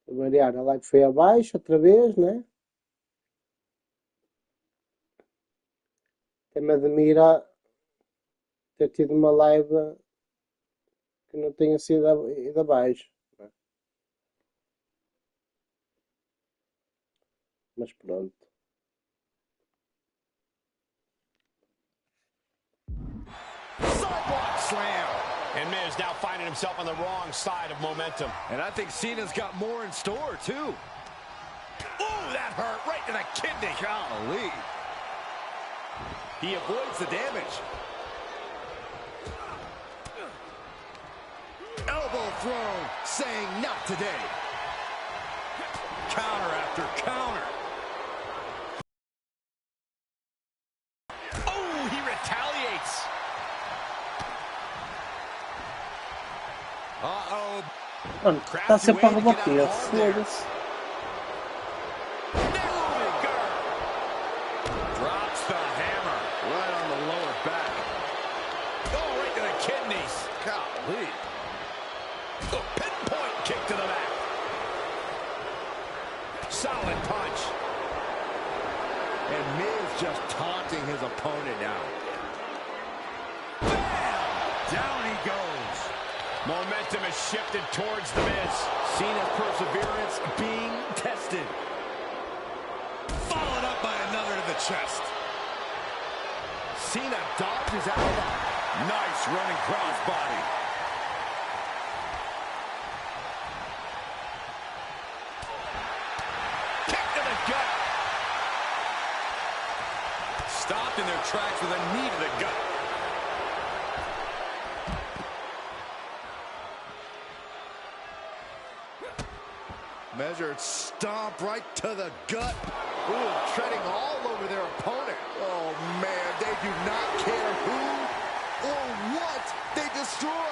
A variar, a live foi abaixo outra vez, né? Até-me admira ter tido uma live que não tenha sido ido abaixo. Né? Mas pronto. Sidewalk slam. And Miz now finding himself on the wrong side of momentum. And I think Cena's got more in store, too. Ooh, that hurt right to the kidney. Golly. He avoids the damage. Elbow thrown, saying not today. Counter after counter. Oh, he retaliates. Uh-oh. Mano, está sempre a rebater, foda-se. Drops the hammer right on the lower back. Oh, right to the kidneys. Golly. The pinpoint kick to the back. Solid punch. And Miz just taunting his opponent now. Bam! Down he goes. Momentum is shifted towards the Miz. Cena's perseverance being tested. Followed up by another to the chest. Cena dodges out of it. Nice running crossbody. Kick to the gut. Stopped in their tracks with a knee to the gut. Measured stomp right to the gut. Ooh, treading all over their opponent. Oh, man, they do not care who or what they destroy.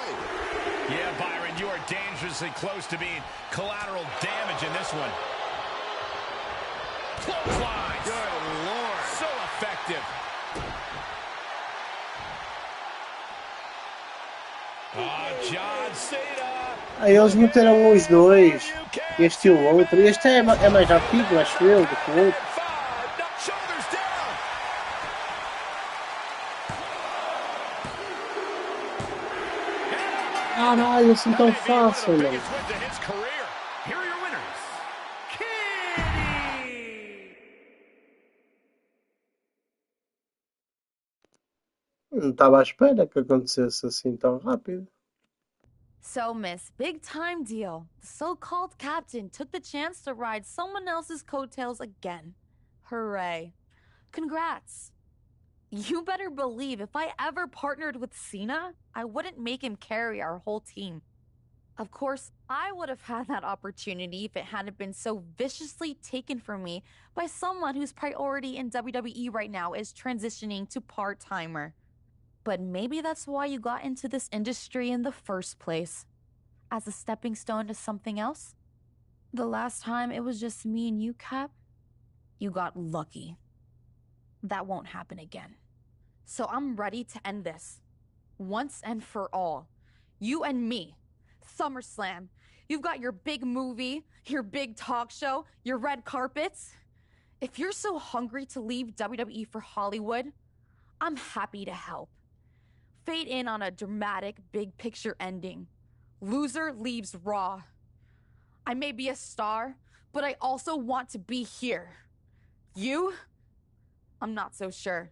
Yeah, Byron, you are dangerously close to being collateral damage in this one. Clothesline. Good Lord. So effective. John Cena. Aí eles meteram os dois, este e o outro. Este é mais antigo, acho eu, do que o outro. Caralho, assim tão fácil, mano. Não estava à espera que acontecesse assim tão rápido. So, Miss, big time deal. The so-called captain took the chance to ride someone else's coattails again. Hooray. Congrats. You better believe if I ever partnered with Cena, I wouldn't make him carry our whole team. Of course, I would have had that opportunity if it hadn't been so viciously taken from me by someone whose priority in WWE right now is transitioning to part-timer. But maybe that's why you got into this industry in the first place. As a stepping stone to something else? The last time it was just me and you, Cap, you got lucky. That won't happen again. So I'm ready to end this. Once and for all. You and me. SummerSlam. You've got your big movie, your big talk show, your red carpets. If you're so hungry to leave WWE for Hollywood, I'm happy to help. Fade in on a dramatic big picture ending. Loser leaves Raw. I may be a star, but I also want to be here. You? I'm not so sure.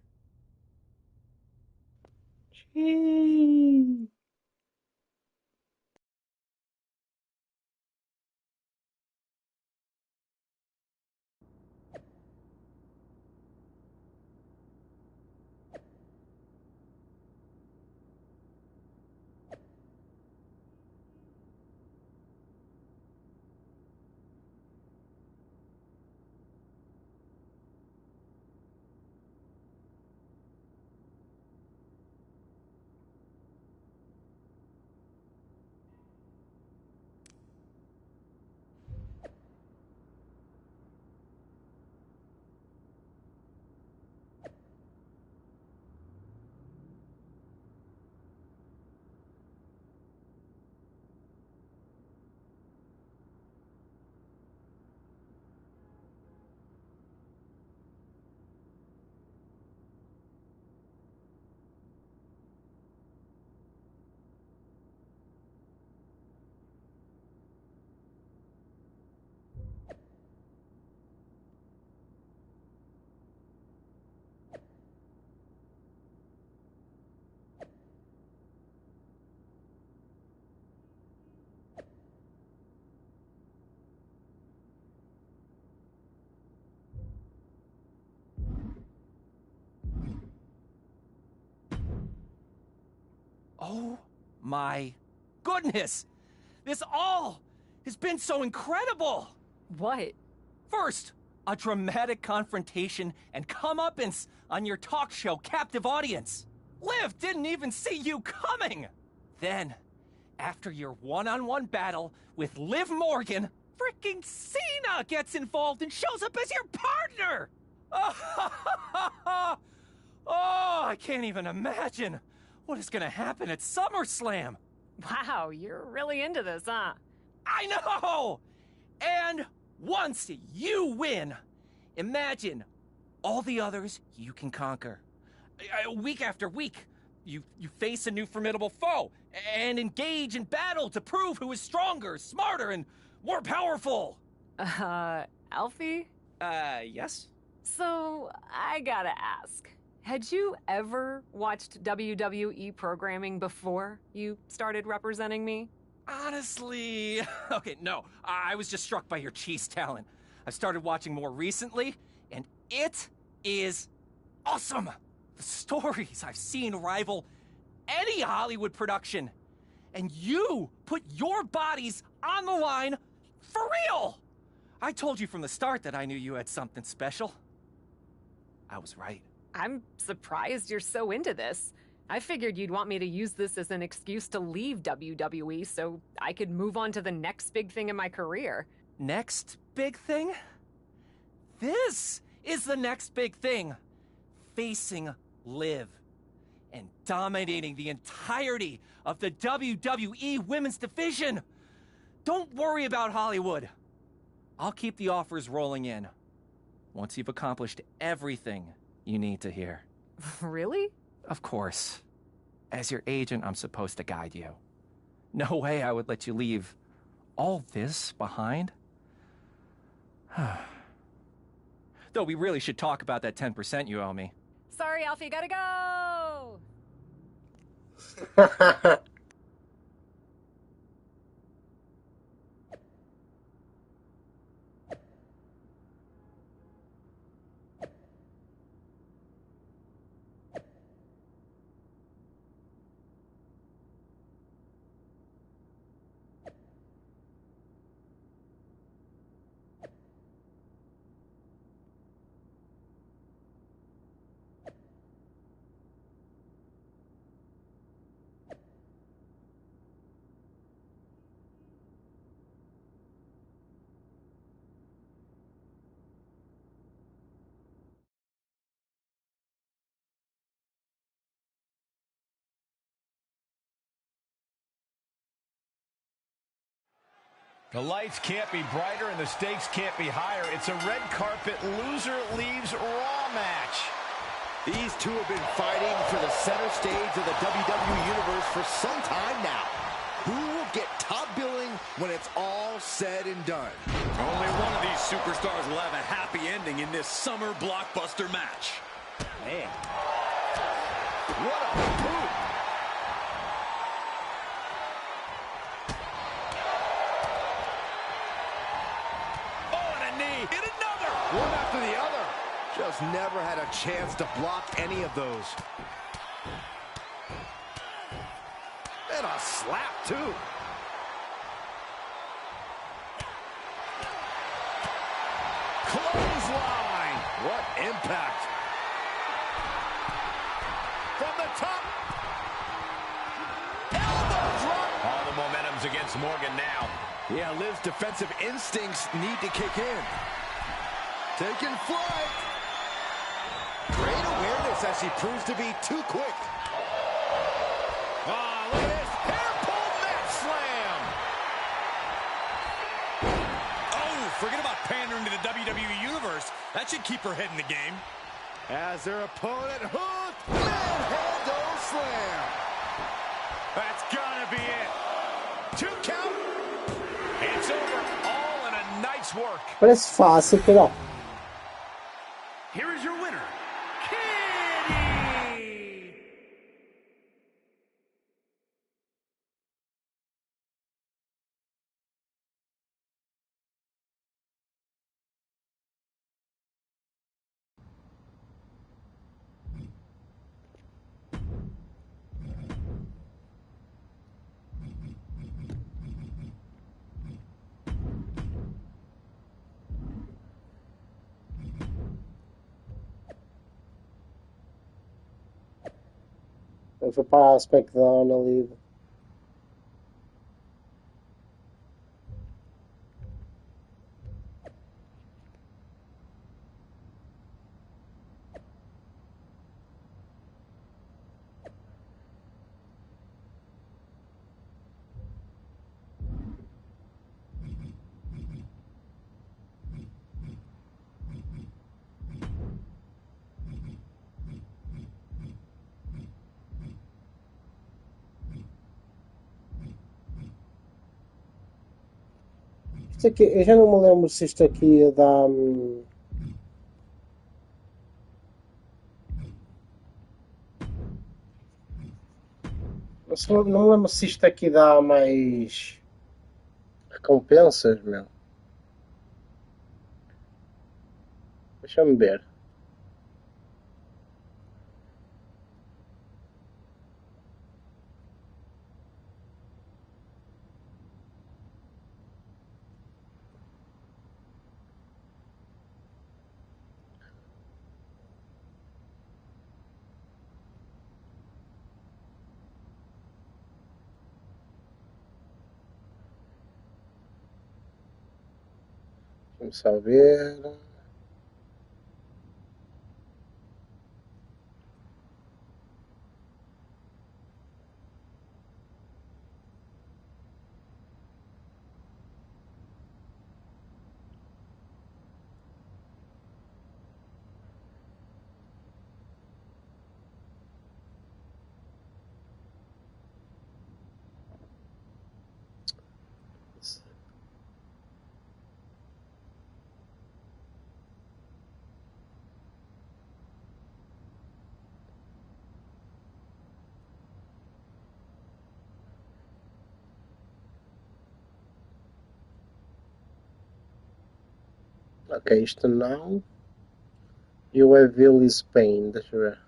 Oh my goodness! This all has been so incredible! What? First, a dramatic confrontation and comeuppance on your talk show captive audience. Liv didn't even see you coming! Then, after your one-on-one battle with Liv Morgan, freaking Cena gets involved and shows up as your partner! Oh, I can't even imagine what is gonna happen at SummerSlam. Wow, you're really into this, huh? I know! And once you win, imagine all the others you can conquer. Week after week, you face a new formidable foe and engage in battle to prove who is stronger, smarter, and more powerful. Alfie? Yes? So, I gotta ask, had you ever watched WWE programming before you started representing me? Honestly, okay, no. I was just struck by your cheese talent. I've started watching more recently, and it is awesome. The stories I've seen rival any Hollywood production. And you put your bodies on the line for real! I told you from the start that I knew you had something special. I was right. I'm surprised you're so into this. I figured you'd want me to use this as an excuse to leave WWE so I could move on to the next big thing in my career. Next big thing? This is the next big thing. Facing Liv and dominating the entirety of the WWE Women's Division. Don't worry about Hollywood. I'll keep the offers rolling in once you've accomplished everything you need to hear. Really? Of course. As your agent, I'm supposed to guide you. No way I would let you leave all this behind. Though we really should talk about that 10% you owe me. Sorry, Alfie, gotta go! The lights can't be brighter and the stakes can't be higher. It's a red carpet loser leaves Raw match. These two have been fighting for the center stage of the WWE Universe for some time now. Who will get top billing when it's all said and done? Only one of these superstars will have a happy ending in this summer blockbuster match. Man. What a move. Hit another! One after the other. Just never had a chance to block any of those. And a slap, too. Clothesline! What impact. From the top. Elbow drop. All the momentum's against Morgan now. Yeah, Liv's defensive instincts need to kick in. Taking flight. Great awareness as she proves to be too quick. Oh, look at this. Hair pull mat slam. Oh, forget about pandering to the WWE Universe. That should keep her head in the game. As their opponent hooked. Manhandle slam. That's gotta be it. 2 count. It's over. All in a night's work. Parece fácil, pero Here is your winner, Kitty! Foi para a SmackDown ali. Isto aqui, eu já não me lembro se isto aqui ia dar. Não me lembro se isto aqui dá mais recompensas, meu. Deixa-me ver. Vamos só ver. Ok, isto não. E o Evil is Pain, deixa eu ver.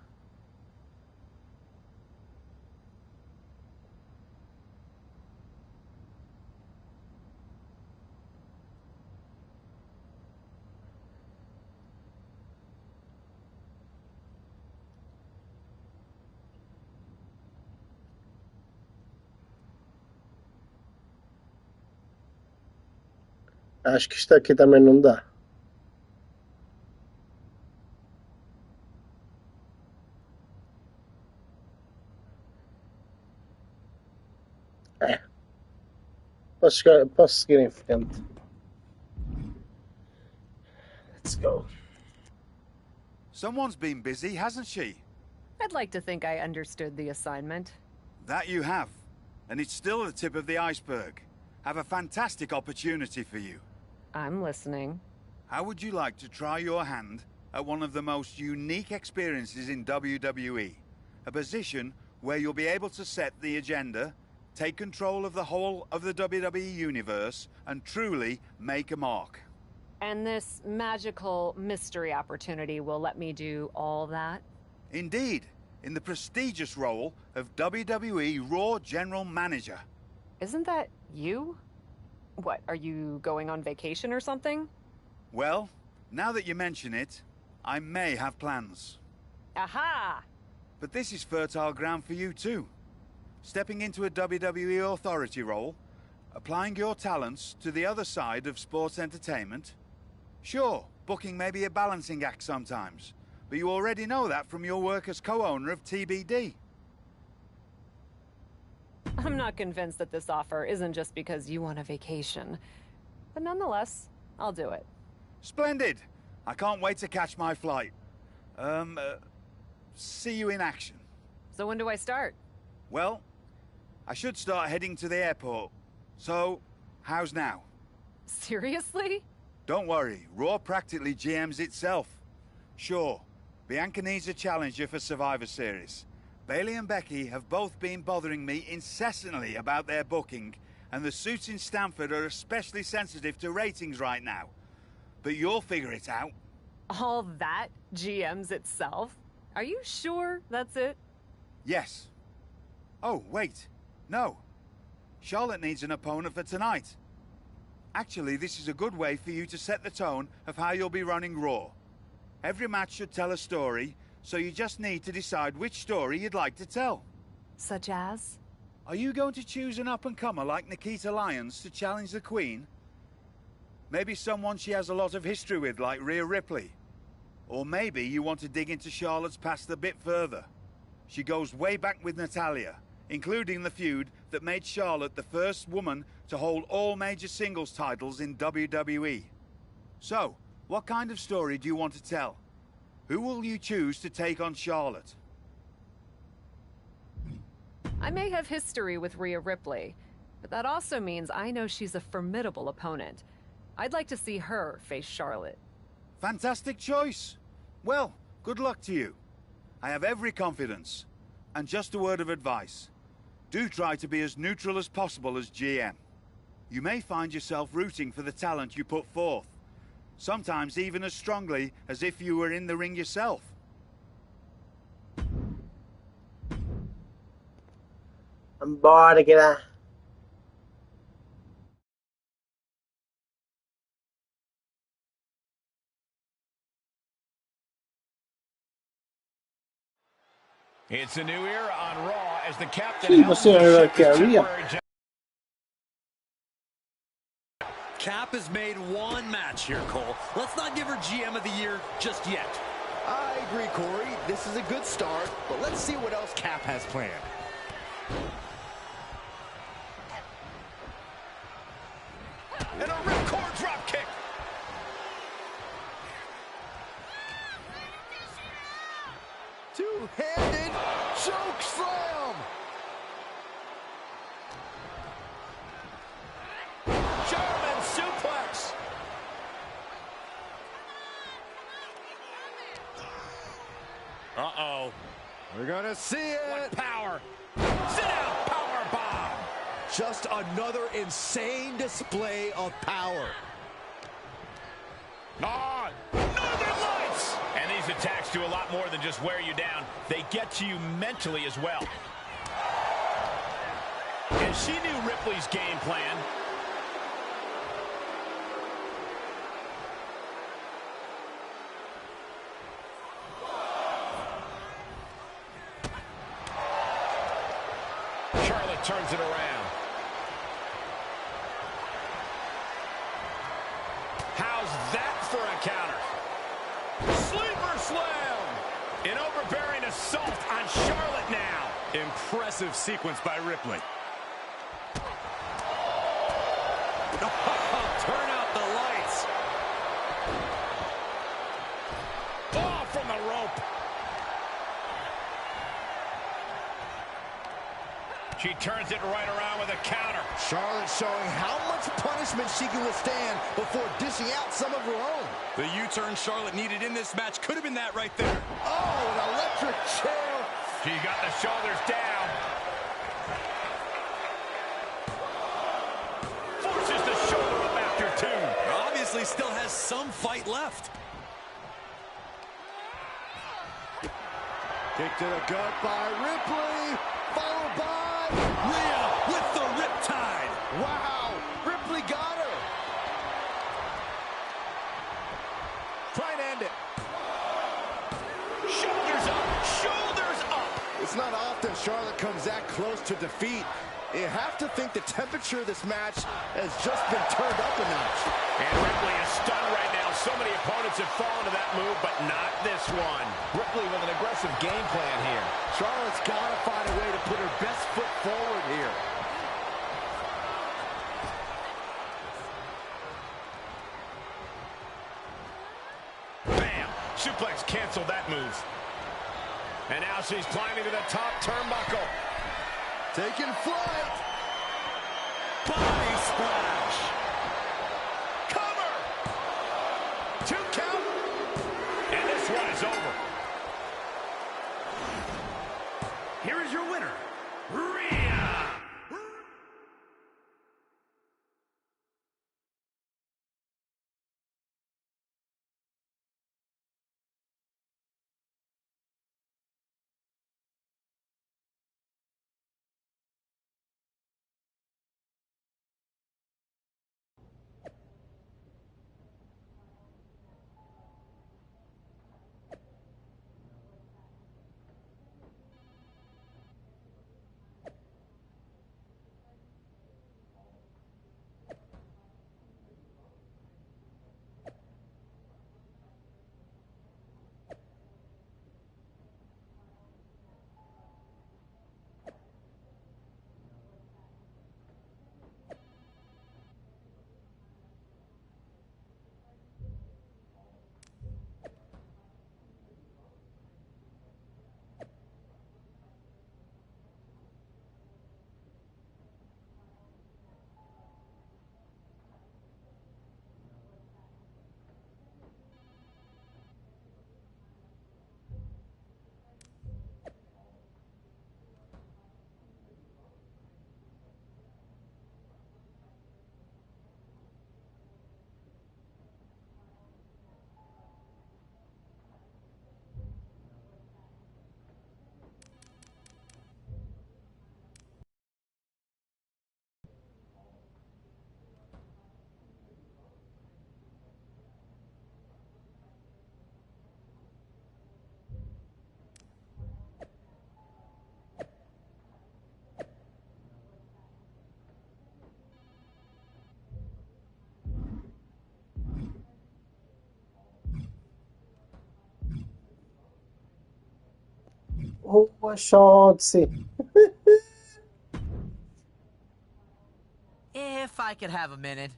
Acho que isto aqui também não dá. É. Posso seguir em frente. Let's go. Someone's been busy, hasn't she? I'd like to think I understood the assignment. That you have. And it's still the tip of the iceberg. Have a fantastic opportunity for you. I'm listening. How would you like to try your hand at one of the most unique experiences in WWE? A position where you'll be able to set the agenda, take control of the whole of the WWE universe, and truly make a mark. And this magical mystery opportunity will let me do all that? Indeed, in the prestigious role of WWE Raw General Manager. Isn't that you? What, are you going on vacation or something? Well, now that you mention it, I may have plans. Aha! But this is fertile ground for you too. Stepping into a WWE authority role, applying your talents to the other side of sports entertainment. Sure, booking may be a balancing act sometimes, but you already know that from your work as co-owner of TBD. I'm not convinced that this offer isn't just because you want a vacation. But nonetheless, I'll do it. Splendid! I can't wait to catch my flight. See you in action. So when do I start? Well, I should start heading to the airport. So, how's now? Seriously? Don't worry, Raw practically GMs itself. Sure, Bianca needs a challenger for Survivor Series. Bayley and Becky have both been bothering me incessantly about their booking, and the suits in Stamford are especially sensitive to ratings right now. But you'll figure it out. All that GMs itself? Are you sure that's it? Yes. Oh, wait. No. Charlotte needs an opponent for tonight. Actually, this is a good way for you to set the tone of how you'll be running Raw. Every match should tell a story, so you just need to decide which story you'd like to tell. Such as? Are you going to choose an up-and-comer like Nikita Lyons to challenge the Queen? Maybe someone she has a lot of history with, like Rhea Ripley. Or maybe you want to dig into Charlotte's past a bit further. She goes way back with Natalya, including the feud that made Charlotte the first woman to hold all major singles titles in WWE. So, what kind of story do you want to tell? Who will you choose to take on Charlotte? I may have history with Rhea Ripley, but that also means I know she's a formidable opponent. I'd like to see her face Charlotte. Fantastic choice. Well, good luck to you. I have every confidence. And just a word of advice. Do try to be as neutral as possible as GM. You may find yourself rooting for the talent you put forth. Sometimes even as strongly as if you were in the ring yourself. Bora, kira. It's a new era on Raw as the captain Sim, helps você the ship queria? temporary Cap has made one match here, Cole. Let's not give her GM of the Year just yet. I agree, Corey. This is a good start, but let's see what else Cap has planned. and a ripcord drop kick. Two-handed choke slam. German suplex. Uh-oh. We're gonna see it. What power. Sit down power bomb. Just another insane display of power. On. Northern Lights. And these attacks do a lot more than just wear you down. They get to you mentally as well. And she knew Ripley's game plan. Charlotte turns it around. How's that for a counter? Sleeper slam! An overbearing assault on Charlotte now. Impressive sequence by Ripley. Turn out the lights. Oh, from the rope. She turns it right around with a counter. Charlotte showing how much punishment she can withstand before dishing out some of her own. The U-turn Charlotte needed in this match could have been that right there. Oh, an electric chair. She got the shoulders down. Forces the shoulder up after two. Obviously still has some fight left. Kick to the gut by Ripley, followed by Rhea with the riptide. wow, Ripley got her. Try and end it. Shoulders up. Shoulders up. It's not often Charlotte comes that close to defeat. You have to think the temperature of this match has just been turned up a notch. And Ripley is stunned right now. So many opponents have fallen to that move, but not this one. Ripley with an aggressive game plan here. Charlotte's got to find a way to put her best foot forward here. Bam! Suplex canceled that move. And now she's climbing to the top turnbuckle. Taking flight. Body splash. Cover. 2 count. And this one is over. Here is your winner, Rhea. Oh, Shotzi. If I could have a minute.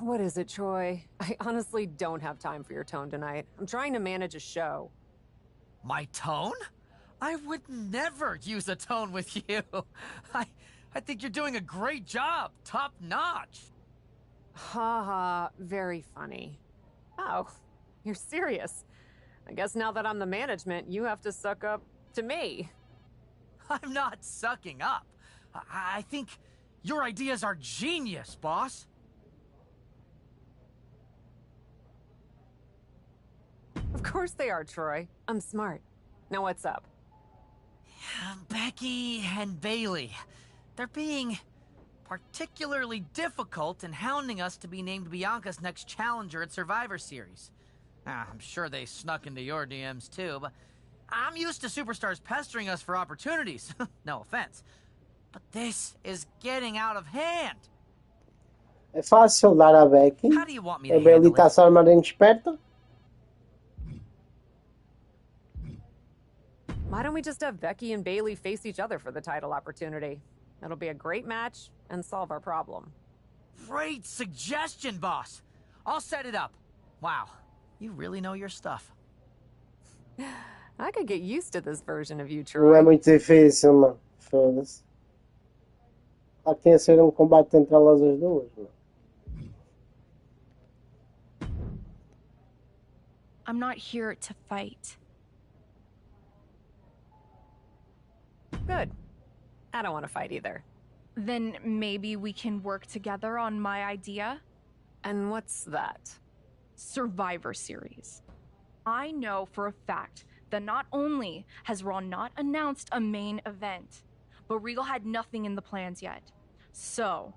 What is it, Troy? I honestly don't have time for your tone tonight. I'm trying to manage a show. My tone? I would never use a tone with you. I think you're doing a great job. Top notch. Ha ha, very funny. Oh, you're serious. I guess now that I'm the management, you have to suck up to me. I'm not sucking up. I think your ideas are genius, boss. Of course they are, Troy. I'm smart. Now what's up? Becky and Bailey. They're being particularly difficult in hounding us to be named Bianca's next challenger at Survivor Series. I'm sure they snuck into your DMs too, but I'm used to superstars pestering us for opportunities. No offense. But this is getting out of hand. É fácil dar a Becky. How do you want me A to Bailey handle está it? só armada esperta. Why don't we just have Becky and Bailey face each other for the title opportunity? It'll be a great match and solve our problem. Great suggestion, boss. I'll set it up. Wow, you really know your stuff. I could get used to this version of you, Não é Troy. muito difícil, mano. Foda-se. Há que ser um combate entre elas as duas, mano. I'm not here to fight. Good. I don't want to fight either. Then maybe we can work together on my idea? And what's that? Survivor Series. I know for a fact that not only has Raw not announced a main event, but Regal had nothing in the plans yet. So,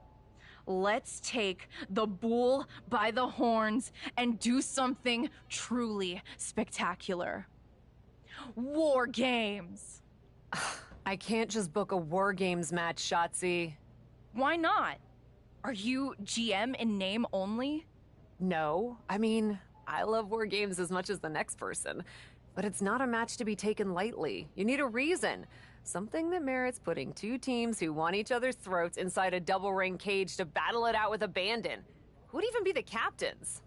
let's take the bull by the horns and do something truly spectacular. War Games! I can't just book a War Games match, Shotzi. Why not? Are you GM in name only? No, I mean, I love War Games as much as the next person. But it's not a match to be taken lightly. You need a reason. Something that merits putting two teams who want each other's throats inside a double ring cage to battle it out with abandon. Who'd even be the captains?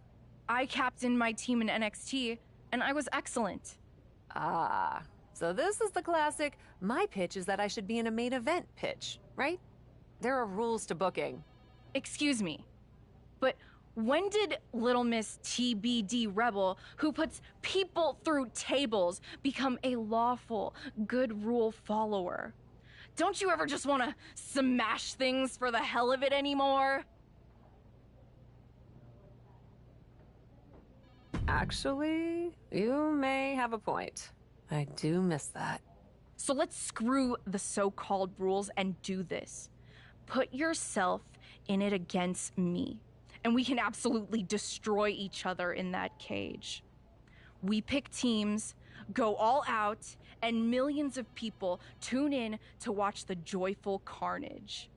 I captained my team in NXT, and I was excellent. Ah, so this is the classic, my pitch is that I should be in a main event pitch, right? There are rules to booking. Excuse me, but when did Little Miss TBD Rebel, who puts people through tables, become a lawful, good rule follower? Don't you ever just want to smash things for the hell of it anymore? Actually, you may have a point. I do miss that. So let's screw the so-called rules and do this. Put yourself in it against me, and we can absolutely destroy each other in that cage. We pick teams, go all out, and millions of people tune in to watch the joyful carnage.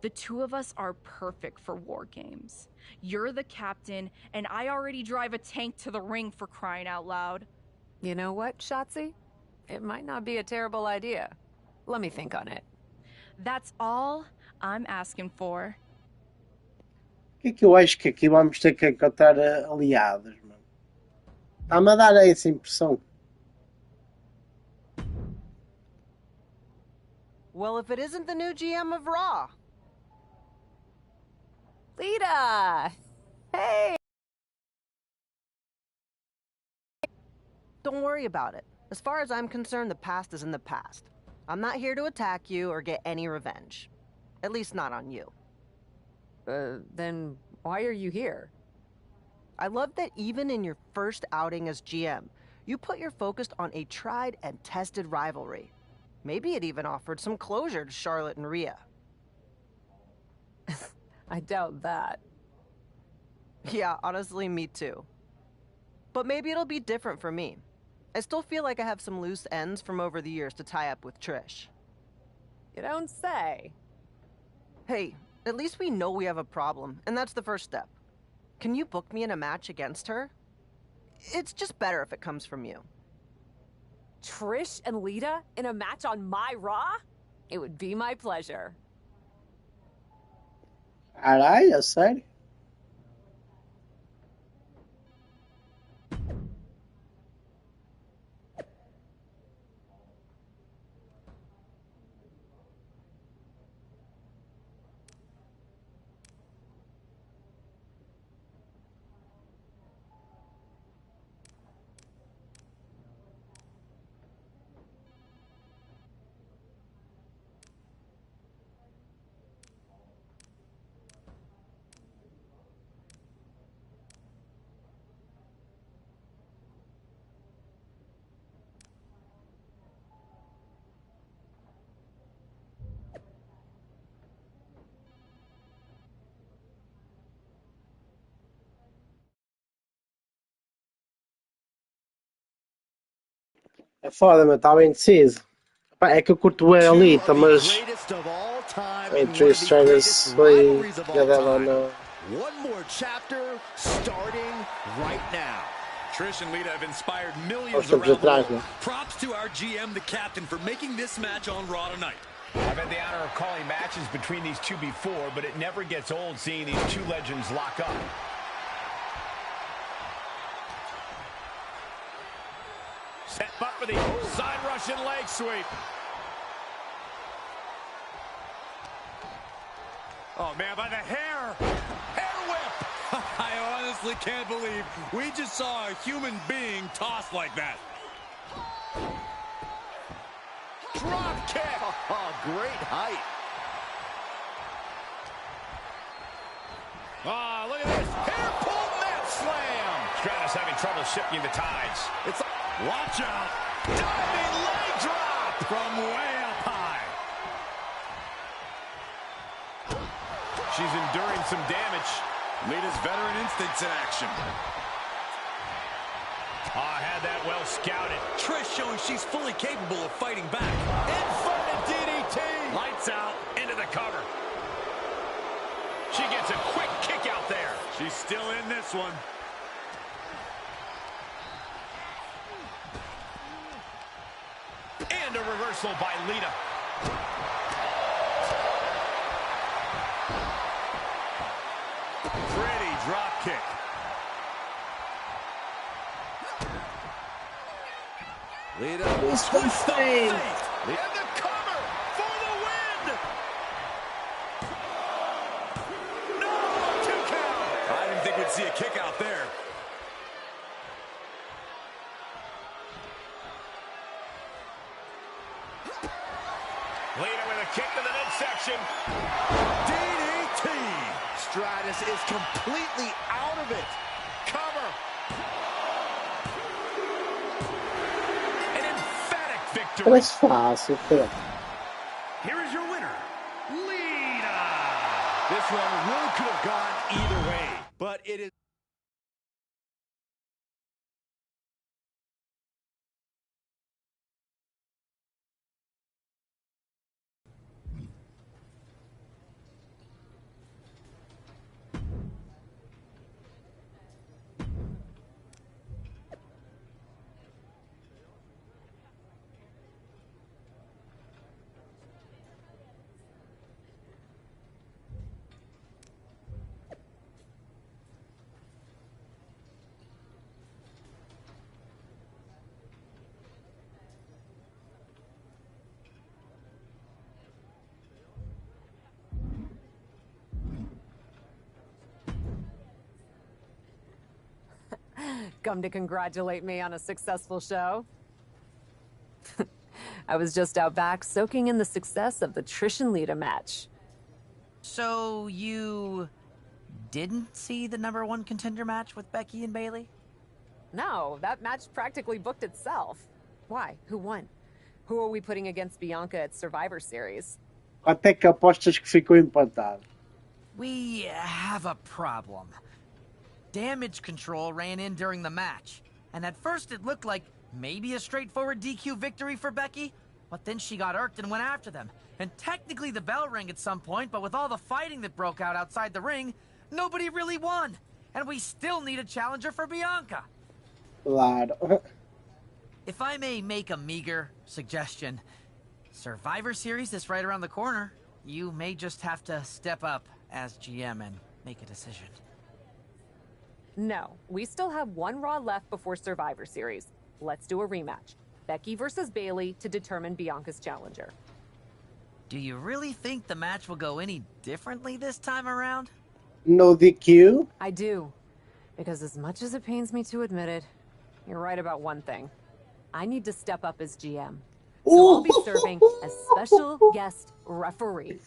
The two of us are perfect for War Games. You're the captain, and I already drive a tank to the ring, for crying out loud. You know what, Shotzi? It might not be a terrible idea. Let me think on it. That's all I'm asking for. Que eu acho que aqui vamos ter que encontrar aliados, mano. Está-me a dar essa impressão. Well, if it isn't the new GM of Raw. Lita! Hey! Don't worry about it. As far as I'm concerned, the past is in the past. I'm not here to attack you or get any revenge. At least not on you. Then why are you here? I love that even in your first outing as GM, you put your focus on a tried and tested rivalry. Maybe it even offered some closure to Charlotte and Rhea. I doubt that. Yeah, honestly, me too. But maybe it'll be different for me. I still feel like I have some loose ends from over the years to tie up with Trish. You don't say. Hey, at least we know we have a problem, and that's the first step. Can you book me in a match against her? It's just better if it comes from you. Trish and Lita in a match on my Raw? It would be my pleasure. Caralho, é sério? É foda, mas estava indeciso. Pá, é que eu curto a Lita, mas entre os trailers foi a dela na. One more chapter starting right now. Trish and Lita have inspired Aos millions tempos around the atrás, world. né? Props to our GM, the captain, for making this match on Raw tonight. I've had the honor of calling matches between these two before, but it never gets old seeing these two legends lock up. Set up for the side Russian leg sweep. Oh, man, by the hair. Hair whip. I honestly can't believe we just saw a human being tossed like that. Drop kick. Oh, great height. Oh, look at this. Hair pull mat slam. Stratus having trouble shifting the tides. It's Watch out. Diving leg drop from way up high. She's enduring some damage. Lita's veteran instincts in action. Oh, had that well scouted. Trish showing she's fully capable of fighting back. Inverted DDT. Lights out, into the cover. She gets a quick kick out there. She's still in this one. And a reversal by Lita. Pretty drop kick. Lita. Twist of fate. And the cover for the win. No, 2 count. I didn't think we'd see a kick out there. Lita with a kick to the midsection. DDT. Stratus is completely out of it. Cover. An emphatic victory. Parece fácil, pô. Here is your winner, Lita. This one really could have gone either way, but it is. Come to congratulate me on a successful show? I was just out back soaking in the success of the Trish and Lita match. So you didn't see the #1 contender match with Becky and Bayley? No, that match practically booked itself. Why? Who won? Who are we putting against Bianca at Survivor Series? Quanto é que apostas que ficou empatado? We have a problem. Damage control ran in during the match, and at first it looked like maybe a straightforward DQ victory for Becky, but then she got irked and went after them. And technically the bell rang at some point, but with all the fighting that broke out outside the ring, nobody really won. And we still need a challenger for Bianca. Claro. if I may make a meager suggestion, Survivor Series is right around the corner. You may just have to step up as GM and make a decision. No, we still have one Raw left before Survivor Series. Let's do a rematch. Becky versus Bayley to determine Bianca's challenger. Do you really think the match will go any differently this time around? No DQ? I do. Because as much as it pains me to admit it, you're right about one thing. I need to step up as GM. So I'll be serving as special guest referee.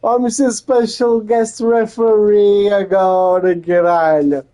Vamos ser special guest referee agora, caralho.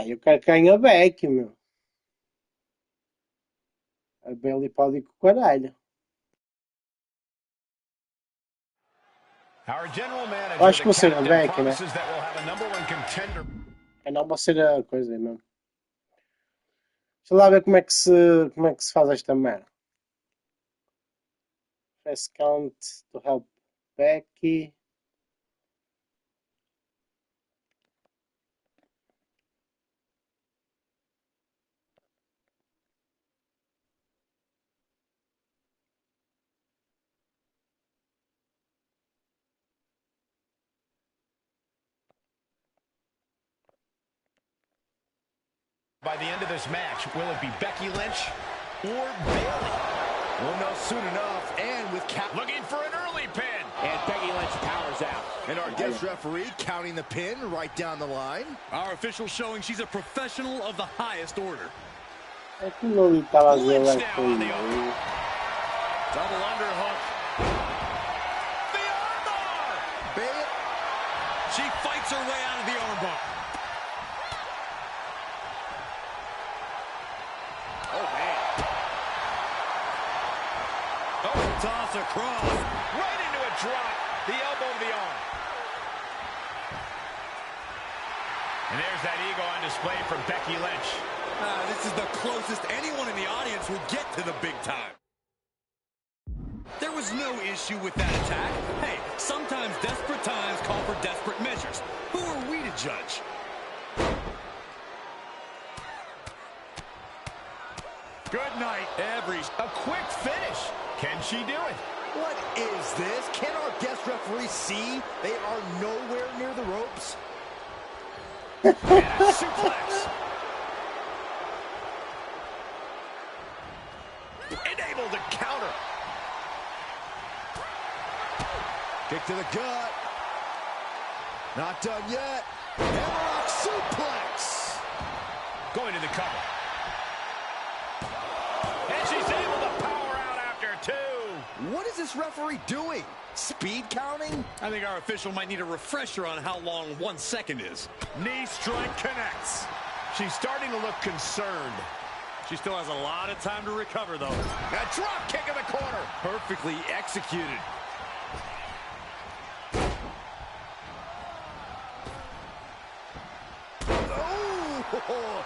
Eu quero que ganhe a Becky, meu. A Bayley pode ir com o caralho. Eu acho que vou ser a Becky, né? É não, vou ser a coisa aí mesmo. Deixa lá ver como é que se faz esta merda. Press count to help Becky. By the end of this match, will it be Becky Lynch or Bayley? We'll know soon enough, and with looking for an early pin. And Becky Lynch powers out. And our guest referee counting the pin right down the line. Our official showing she's a professional of the highest order. É que não lhe estava a ver lá com Double underhook. The armbar! Bayley. She fights her way out of the armbar. Toss across, right into a drop, the elbow to the arm. And there's that ego on display from Becky Lynch. This is the closest anyone in the audience will get to the big time. There was no issue with that attack. Hey, sometimes desperate times call for desperate measures. Who are we to judge? Good night, a quick finish. Can she do it? What is this? Can our guest referee see they are nowhere near the ropes? And a suplex. Enabled to counter. Kick to the gut. Not done yet. Hammerlock suplex. Going to the cover. And she's able to power out after two. What is this referee doing? Speed counting? I think our official might need a refresher on how long 1 second is. Knee strike connects. She's starting to look concerned. She still has a lot of time to recover, though. A drop kick in the corner. Perfectly executed. Oh!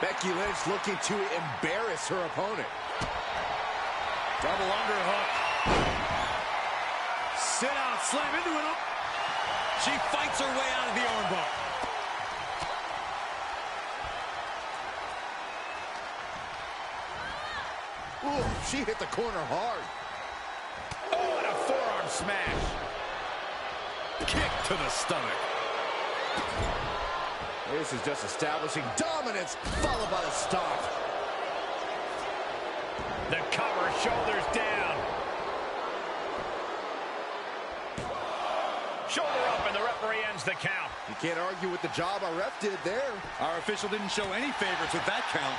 Becky Lynch looking to embarrass her opponent. Double underhook. Sit out, slam into it. She fights her way out of the armbar. Ooh, she hit the corner hard. Oh, and a forearm smash. Kick to the stomach. This is just establishing dominance, followed by the stomp. The cover, shoulders down. Shoulder up, and the referee ends the count. You can't argue with the job our ref did there. Our official didn't show any favorites with that count.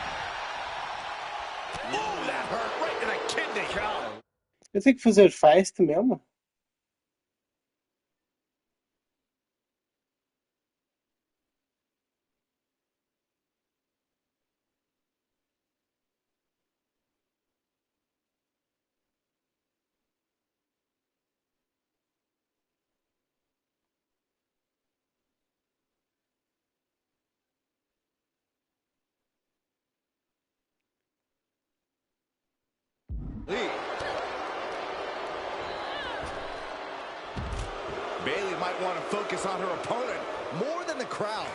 Ooh, that hurt right in the kidney. Eu tenho que fazer fast mesmo? Bayley might want to focus on her opponent more than the crowd.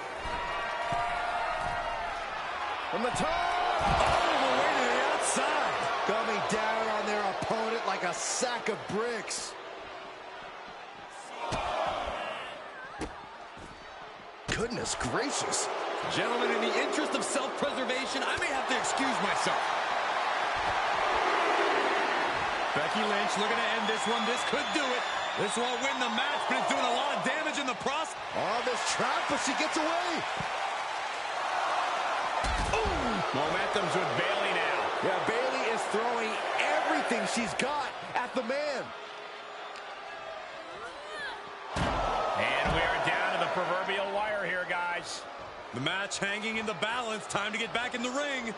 From the top, all the way to the outside. Coming down on their opponent like a sack of bricks. Goodness gracious. Gentlemen, in the interest of self-preservation, I may have to excuse myself. Becky Lynch looking to end this one. This could do it. This won't win the match, but it's doing a lot of damage in the process. Oh, this trap, but she gets away. Ooh. Momentum's with Bayley now. Yeah, Bayley is throwing everything she's got at the man. And we are down to the proverbial wire here, guys. The match hanging in the balance. Time to get back in the ring.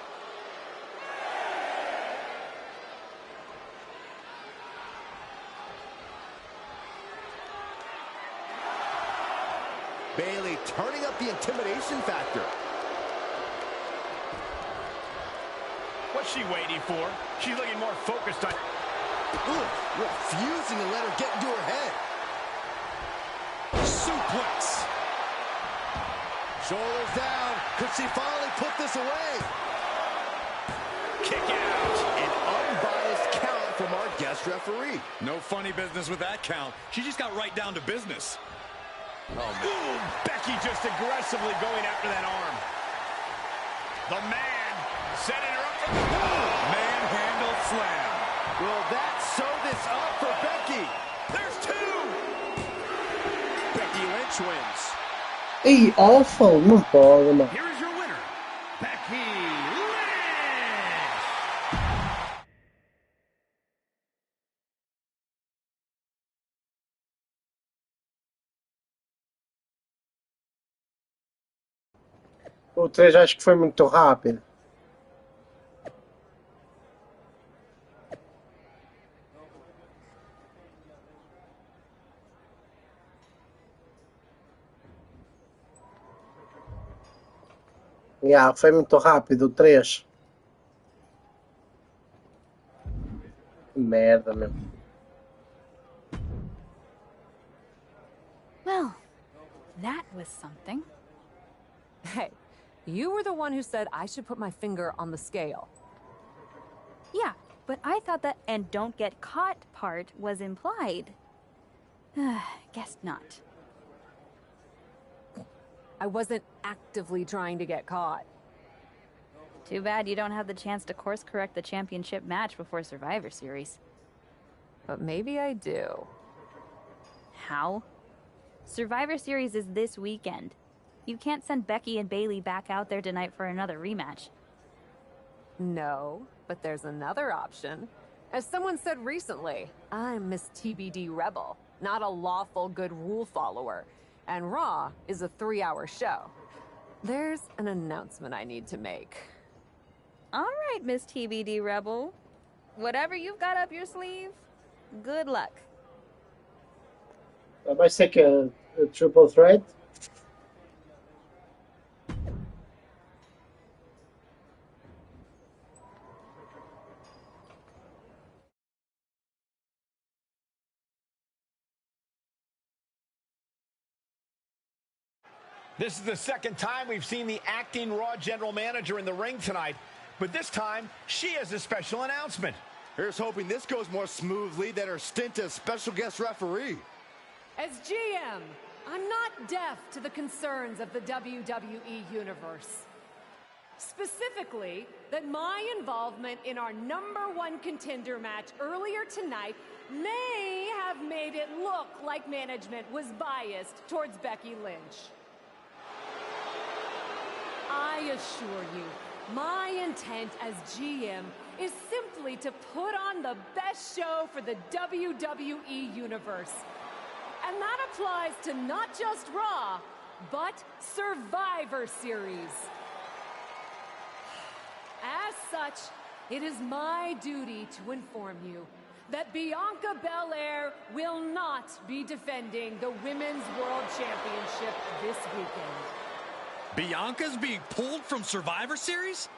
Bayley turning up the intimidation factor. What's she waiting for? She's looking more focused on... Ooh, refusing to let her get into her head. Suplex. Shoulders down. Could she finally put this away? Kick out. An unbiased count from our guest referee. No funny business with that count. She just got right down to business. Oh, ooh, Becky just aggressively going after that arm. The man setting her up for the manhandle slam. Will that sew this up for Becky? There's two. Becky Lynch wins. Ei, awful, não pode, mano. Here is your winner, Becky Lynch. O 3 acho que foi muito rápido. Foi muito rápido o 3. Merda mesmo. Well, that was something. Hey, you were the one who said I should put my finger on the scale. Yeah, but I thought that "and don't get caught" part was implied. Guess not. I wasn't actively trying to get caught. Too bad you don't have the chance to course correct the championship match before Survivor Series. But maybe I do. How? Survivor Series is this weekend. You can't send Becky and Bayley back out there tonight for another rematch. No, but there's another option. As someone said recently, I'm Miss TBD Rebel, not a lawful good rule follower. And Raw is a 3-hour show. There's an announcement I need to make. All right, Miss TBD Rebel. Whatever you've got up your sleeve, good luck. Vai ser que a triple threat? This is the second time we've seen the acting Raw general manager in the ring tonight, but this time she has a special announcement. Here's hoping this goes more smoothly than her stint as special guest referee. As GM, I'm not deaf to the concerns of the WWE Universe. Specifically, that my involvement in our #1 contender match earlier tonight may have made it look like management was biased towards Becky Lynch. I assure you, my intent as GM is simply to put on the best show for the WWE Universe. And that applies to not just Raw, but Survivor Series. As such, it is my duty to inform you that Bianca Belair will not be defending the Women's World Championship this weekend. Bianca's being pulled from Survivor Series?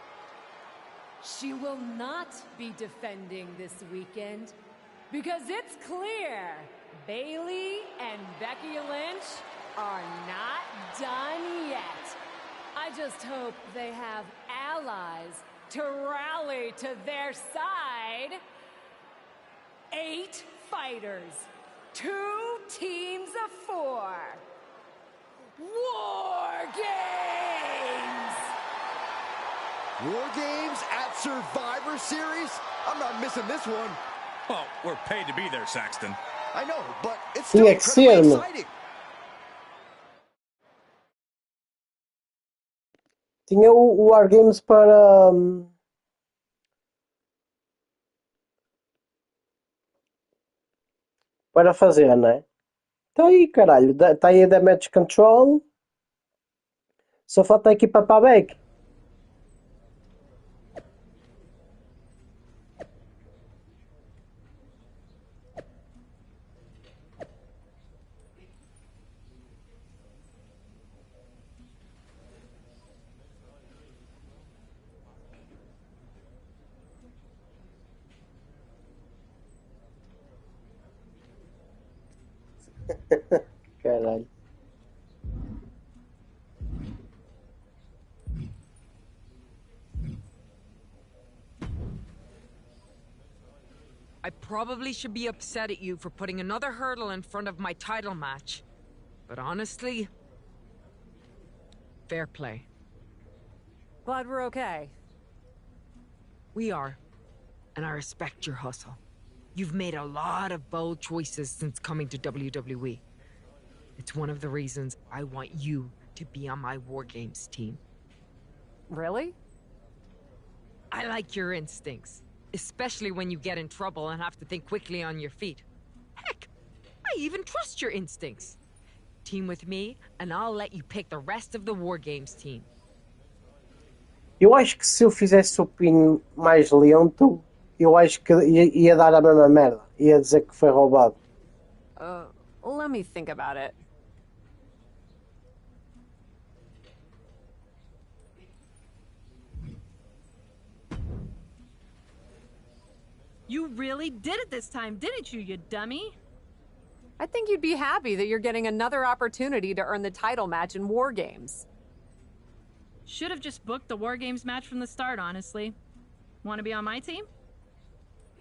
She will not be defending this weekend because it's clear Bayley and Becky Lynch are not done yet. I just hope they have allies to rally to their side. 8 fighters, 2 teams of 4. War Games! War Games at Survivor Series? I'm not missing this one. Oh, we're paid to be there, Saxton. I know, but it's still Tinha que ser, incredibly meu. exciting. Tinha o Wargames para fazer, não é? Está aí, caralho. Está aí a Damage Control. Só falta a equipa para a back. Caralho. I probably should be upset at you for putting another hurdle in front of my title match. But honestly, fair play. Glad we're okay. We are, and I respect your hustle. You've made a lot of bold choices since coming to WWE. It's one of the reasons I want you to be on my War Games team. Really? I like your instincts, especially when you get in trouble and have to think quickly on your feet. Heck, I even trust your instincts. Team with me, and I'll let you pick the rest of the War Games team. Eu acho que se eu fizesse o pin mais lento, eu acho que ia dar a mesma merda. Ia dizer que foi roubado. Let me think about it. You really did it this time, didn't you, you dummy? I think you'd be happy that you're getting another opportunity to earn the title match in War Games. Should have just booked the War Games match from the start, honestly. Want to be on my team?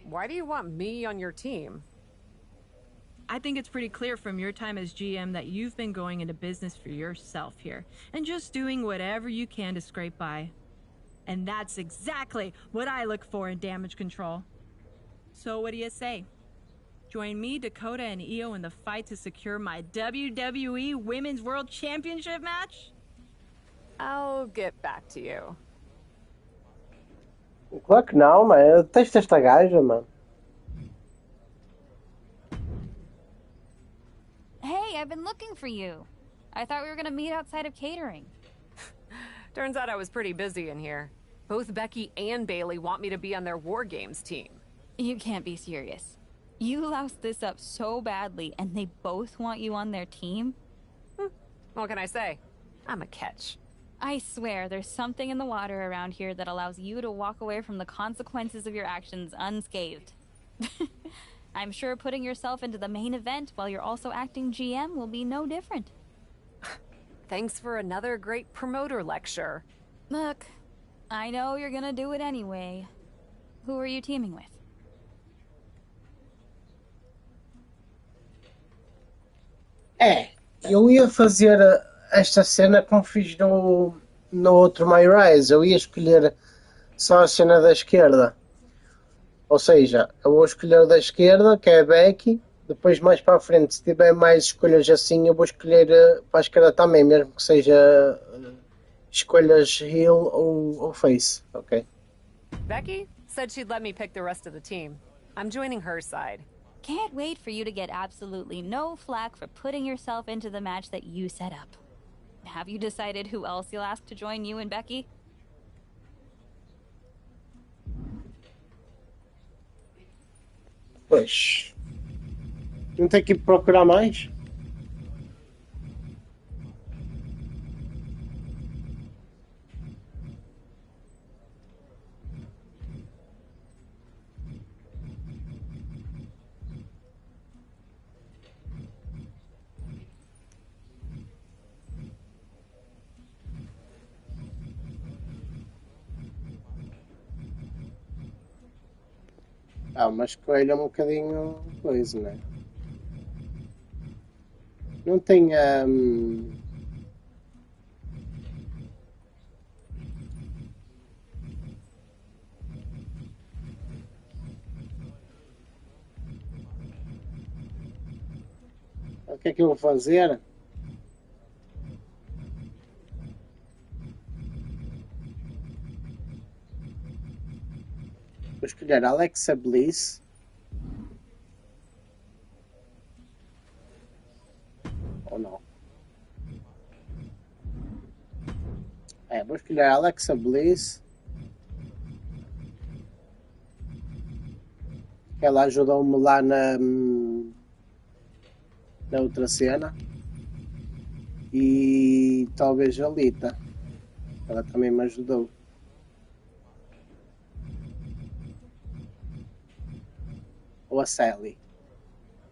Why do you want me on your team? I think it's pretty clear from your time as GM that you've been going into business for yourself here, and just doing whatever you can to scrape by. And that's exactly what I look for in damage control. So what do you say? Join me, Dakota, and Io in the fight to secure my WWE Women's World Championship match? I'll get back to you. Claro que não, mano. Eu detesto esta gaja, mano. Hey, I've been looking for you. I thought we were gonna meet outside of catering. Turns out I was pretty busy in here. Both Becky and Bayley want me to be on their War Games team. You can't be serious. You loused this up so badly, and they both want you on their team? What can I say? I'm a catch. I swear, there's something in the water around here that allows you to walk away from the consequences of your actions unscathed. I'm sure putting yourself into the main event while you're also acting GM will be no different. Thanks for another great promoter lecture. Look, I know you're gonna do it anyway. Who are you teaming with? Eu ia fazer esta cena como fiz no no outro MyRise eu ia escolher só a cena da esquerda. Ou seja, eu vou escolher o da esquerda, que é a Becky. Depois, mais para a frente, se tiver mais escolhas assim, eu vou escolher para a esquerda também, mesmo que seja escolhas heel ou face, ok? Becky said she'd let me pick the rest of the team. I'm joining her side. Can't wait for you to get absolutely no flack for putting yourself into the match that you set up. Have you decided who else you'll ask to join you and Becky? Pois. Não tem que ir procurar mais? Ah, mas coelho é um bocadinho coisa, né? Não tem o que é que eu vou fazer? Vou escolher Alexa Bliss. Ou não? Vou escolher Alexa Bliss. Ela ajudou-me lá na outra cena. E talvez a Lita. Ela também me ajudou. Ou a Sally.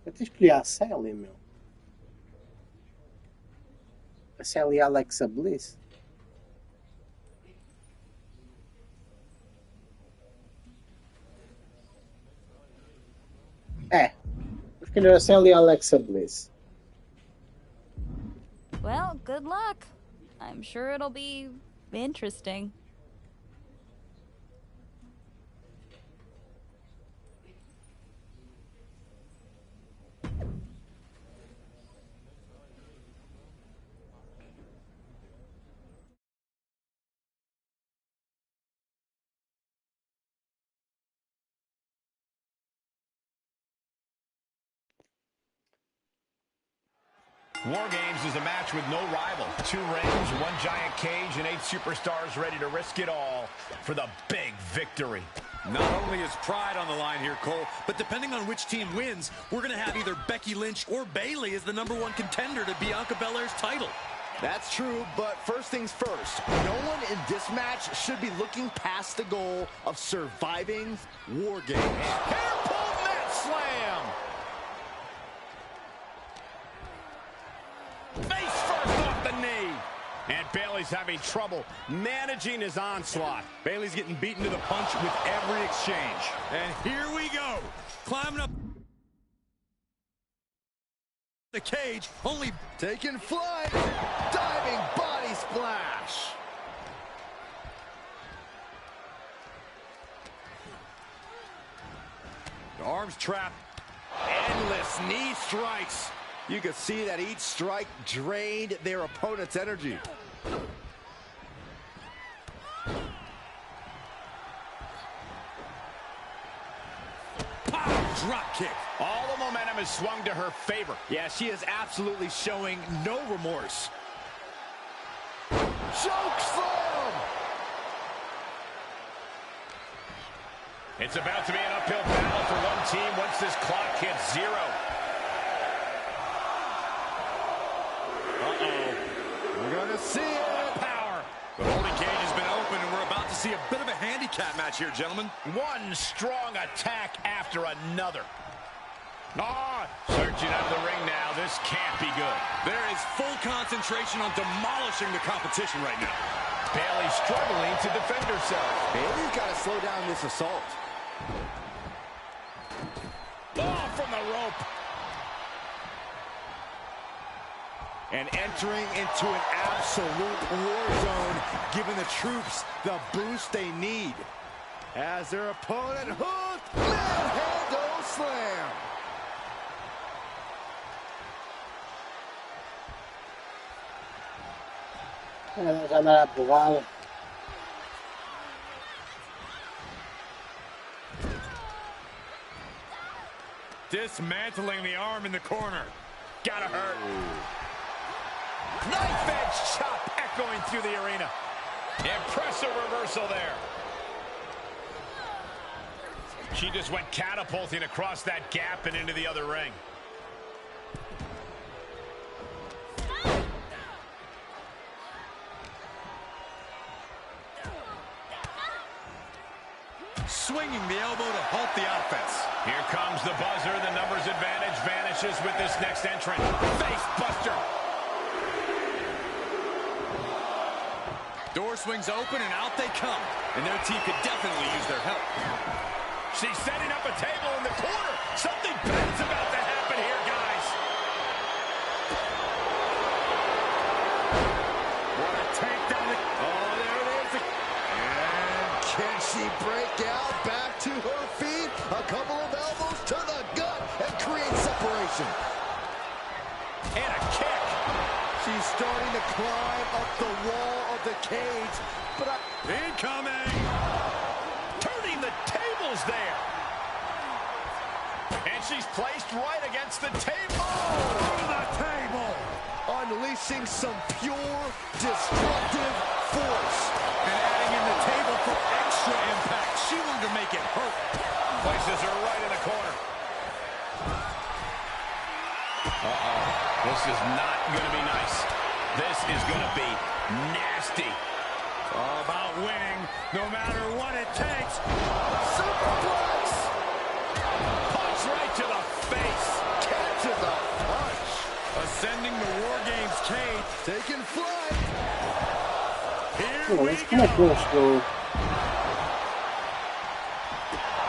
Eu tenho que escolher a Sally, meu. A Sally e a Alexa Bliss. Vou escolher a Sally e a Alexa Bliss. Well, good luck. I'm sure it'll be interesting. War Games is a match with no rival. 2 rings, 1 giant cage, and 8 superstars ready to risk it all for the big victory. Not only is pride on the line here, Cole, but depending on which team wins, we're going to have either Becky Lynch or Bayley as the #1 contender to Bianca Belair's title. That's true, but first things first, no one in this match should be looking past the goal of surviving War Games. Hair pulled net slam! Face first off the knee. And Bayley's having trouble managing his onslaught. Bayley's getting beaten to the punch with every exchange. And here we go. Climbing up the cage, only taking flight. Diving body splash. The arms trapped. Endless knee strikes. You can see that each strike drained their opponent's energy. Pow! Drop kick. All the momentum is swung to her favor. Yeah, she is absolutely showing no remorse. Choke slam! It's about to be an uphill battle for one team once this clock hits 0. We're gonna see it. Power. The holding cage has been open, and we're about to see a bit of a handicap match here, gentlemen. One strong attack after another. Searching out of the ring now. This can't be good. There is full concentration on demolishing the competition right now. Bayley struggling to defend herself. Bayley's got to slow down this assault. Oh, from the rope. And entering into an absolute war zone, giving the troops the boost they need. As their opponent hooked, manhandle slam. Andar a porrada. Dismantling the arm in the corner. Gotta hurt. Knife edge chop echoing through the arena. Impressive reversal there. She just went catapulting across that gap and into the other ring. Swinging the elbow to halt the offense. Here comes the buzzer. The numbers advantage vanishes with this next entrant. Face buster. Door swings open and out they come. And their team could definitely use their help. She's setting up a table in the corner. Something bad's about to happen here, guys. What a takedown. Oh, there it is. And can she break out back to her feet? A couple of elbows to the gut and create separation. And a kick. She's starting to climb up the wall of the cage. But incoming. Turning the tables there. And she's placed right against the table. through the table. Unleashing some pure destructive force. And adding in the table for extra impact. She wanted to make it hurt. Places her right in the corner. Uh-oh. This is not going to be nice. This is going to be nasty. All about winning, no matter what it takes. Superplex. Punch right to the face. Catches a punch. Ascending the War Games cage. Taking flight. Here we It's go. kind of cool.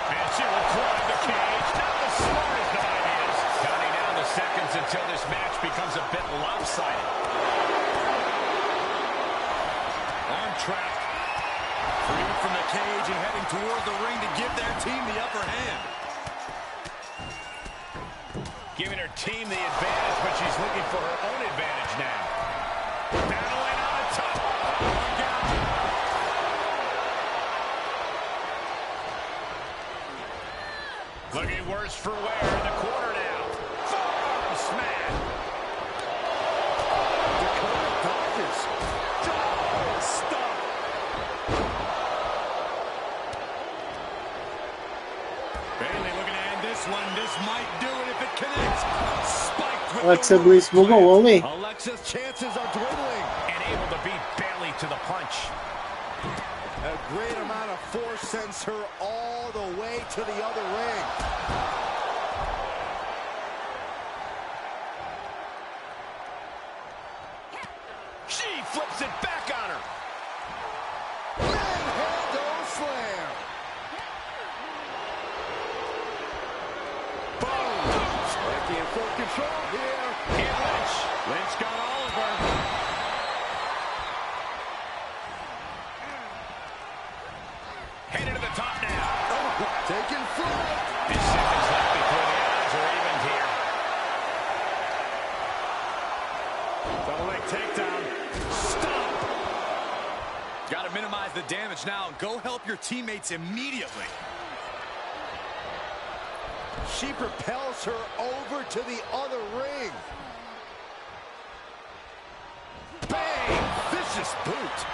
And she will climb the cage. Not the smartest of ideas. Counting down the seconds until this match becomes a bit lopsided. Arm trapped. Freed from the cage and heading toward the ring to give their team the upper hand. Giving her team the advantage, but she's looking for her own advantage now. Battling on the top. Look out. Looking worse for wear in the corner now. Forearm smash. Dakota dodges. Stop. Bailey looking to end this one. This might do it if it connects. Spiked with Alexa the Bliss mogą wolniej. Alexa's chances are dwindling. And able to beat Bailey to the punch. A great amount of force sends her all the way to the other ring. She flips it back on her. Manhandle slam. Boom. Becky in full control here. And Lynch. Lynch got all of her. Headed to the top now. Taking flight. There's seconds left before the odds are evened here. Double leg takedown. Stop. Got to minimize the damage now. Go help your teammates immediately. She propels her over to the other ring. Bang! Vicious boot.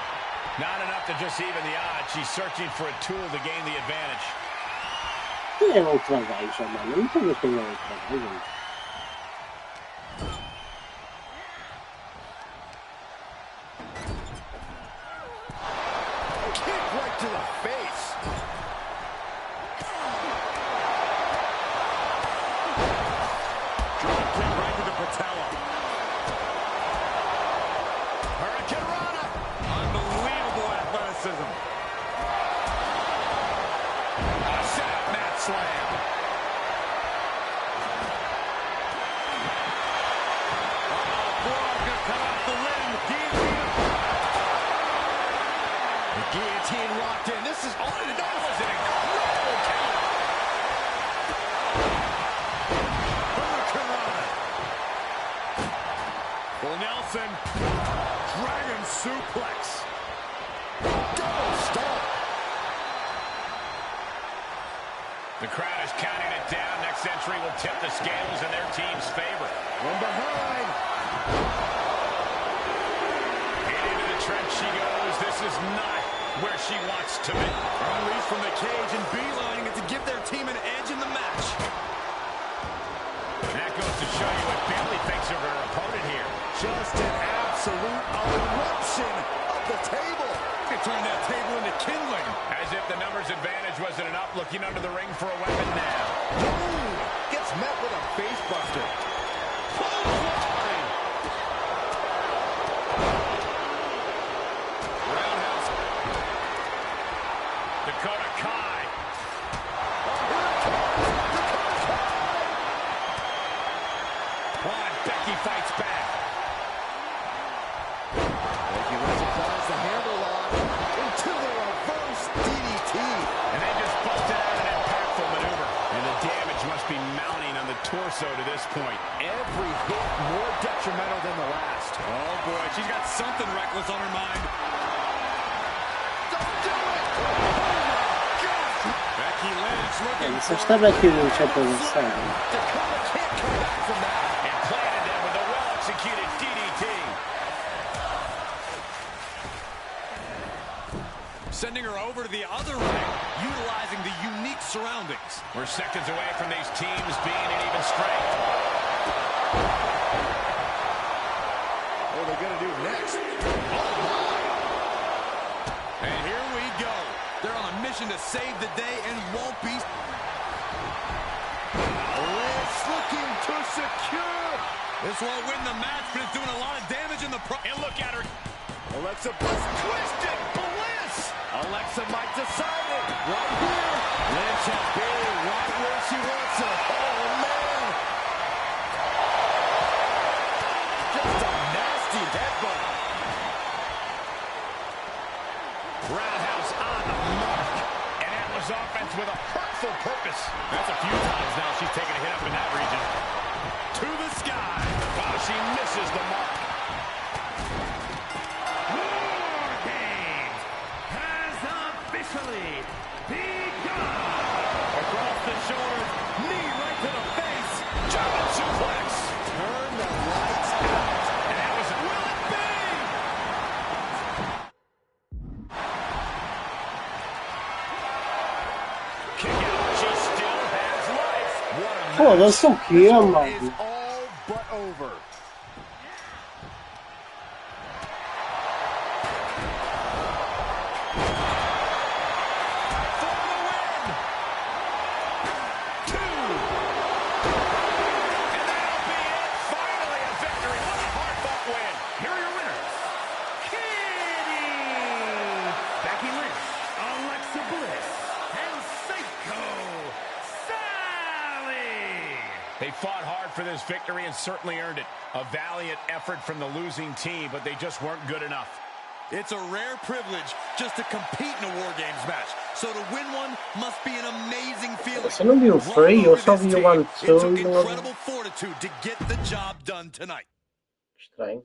Not enough to just even the odds. She's searching for a tool to gain the advantage. Nie mam trawajsza, mano. Nie powiem, że nie mam trawajsza. Kick right to the face. Drop kick right to the patella. Hurricane Rana. Unbelievable athleticism. A setup mat slam. Braun gonna Nelson. Dragon suplex. Double stomp. The crowd is counting it down. Next entry will tip the scales in their team's favor. From behind. Into the trench she goes. This is not where she wants to be. Unleashed from the cage and beelining it to give their team an edge in the match. And that goes to show you what Bayley thinks of her opponent here. Just an absolute eruption of the table. They turned that table into kindling. As if the numbers advantage wasn't enough, looking under the ring for a weapon now. Boom! Gets met with a face buster. Clothesline! Roundhouse. Dakota Kai. One, Becky fights back. Becky Lynch applies the hammerlock into the reverse DDT. And they just busted out an impactful maneuver. And the damage must be mounting on the torso to this point. Every hit more detrimental than the last. Oh boy, she's got something reckless on her mind. Don't do it! Oh my God! Becky Lynch looking Isso está aqui no Champions League. Dakota can't come back from that. And planted them with a well-executed DDT. sending her over to the other ring, utilizing the unique surroundings. We're seconds away from these teams being at even strength. What are they going to do next? Oh, my! And here we go. They're on a mission to save the day and won't be. Lynch looking to secure. This won't win the match, but it's doing a lot of damage in the And look at her. Alexa Bliss twisted Bliss. Alexa might decide it right here. Lynch has Bayley right where she wants her. Oh, man. Just a nasty headbutt. Roundhouse on the mark. And Atlas offense with a hurtful purpose. That's a few times now she's taken a hit up in that region. To the sky. Wow, she misses the mark. War Games has officially begun. Across the shoulders, knee right to the face. German suplex. Turn the lights out. And that was will it be? Kick out. She still has life. What a Foda-se o que, Is mano? all but over. for the win. 2. And that'll be it. Finally a victory. What a hard-fought win. Here are your winners. Kitty, Becky Lynch, Alexa Bliss, and Seiko Sally. They fought hard for this victory and certainly earned it. A valiant effort from the losing team, but they just weren't good enough. It's a rare privilege just to compete in a War Games match. So to win one must be an amazing feeling. Você não viu o Free? Eu só vi o One It took Two. incredible fortitude to get the job done tonight. Estranho.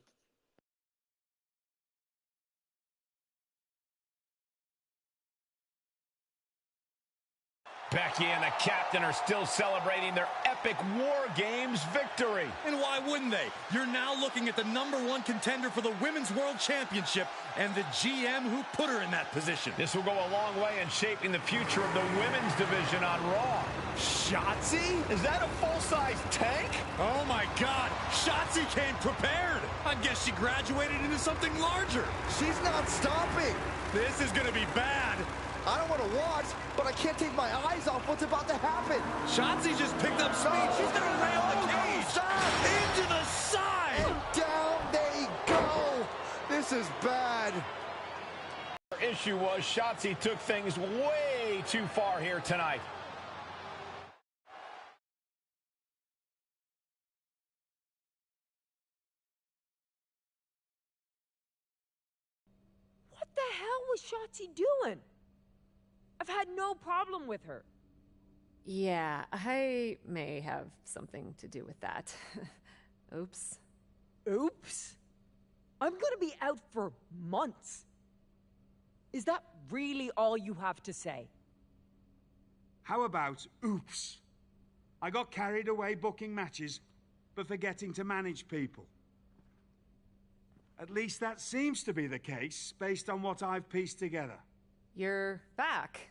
Becky and the captain are still celebrating their epic War Games victory. And why wouldn't they? You're now looking at the #1 contender for the Women's World Championship and the GM who put her in that position. This will go a long way in shaping the future of the women's division on Raw. Shotzi? Is that a full-size tank? Oh my God, Shotzi came prepared. I guess she graduated into something larger. She's not stopping. This is gonna be bad. I don't want to watch, but I can't take my eyes off what's about to happen. Shotzi just picked up speed. She's gonna rail the cage. Into the side. And down they go. This is bad. Her issue was Shotzi took things way too far here tonight. What the hell was Shotzi doing? I've had no problem with her. Yeah, I may have something to do with that. Oops. Oops. I'm gonna be out for months. Is that really all you have to say? How about oops? I got carried away booking matches, but forgetting to manage people. At least that seems to be the case, based on what I've pieced together. You're back.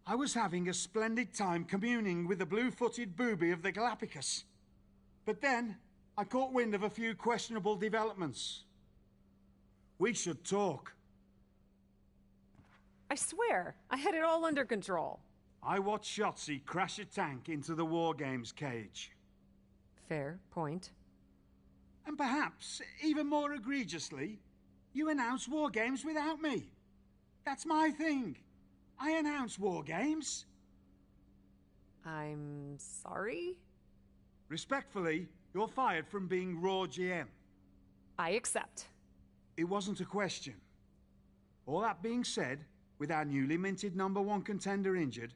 I was having a splendid time communing with the blue-footed booby of the Galapagos. But then, I caught wind of a few questionable developments. We should talk. I swear, I had it all under control. I watched Shotzi crash a tank into the War Games cage. Fair point. And perhaps, even more egregiously, you announce War Games without me. That's my thing. I announce War Games. I'm sorry? Respectfully, you're fired from being Raw GM. I accept. It wasn't a question. All that being said, with our newly minted #1 contender injured,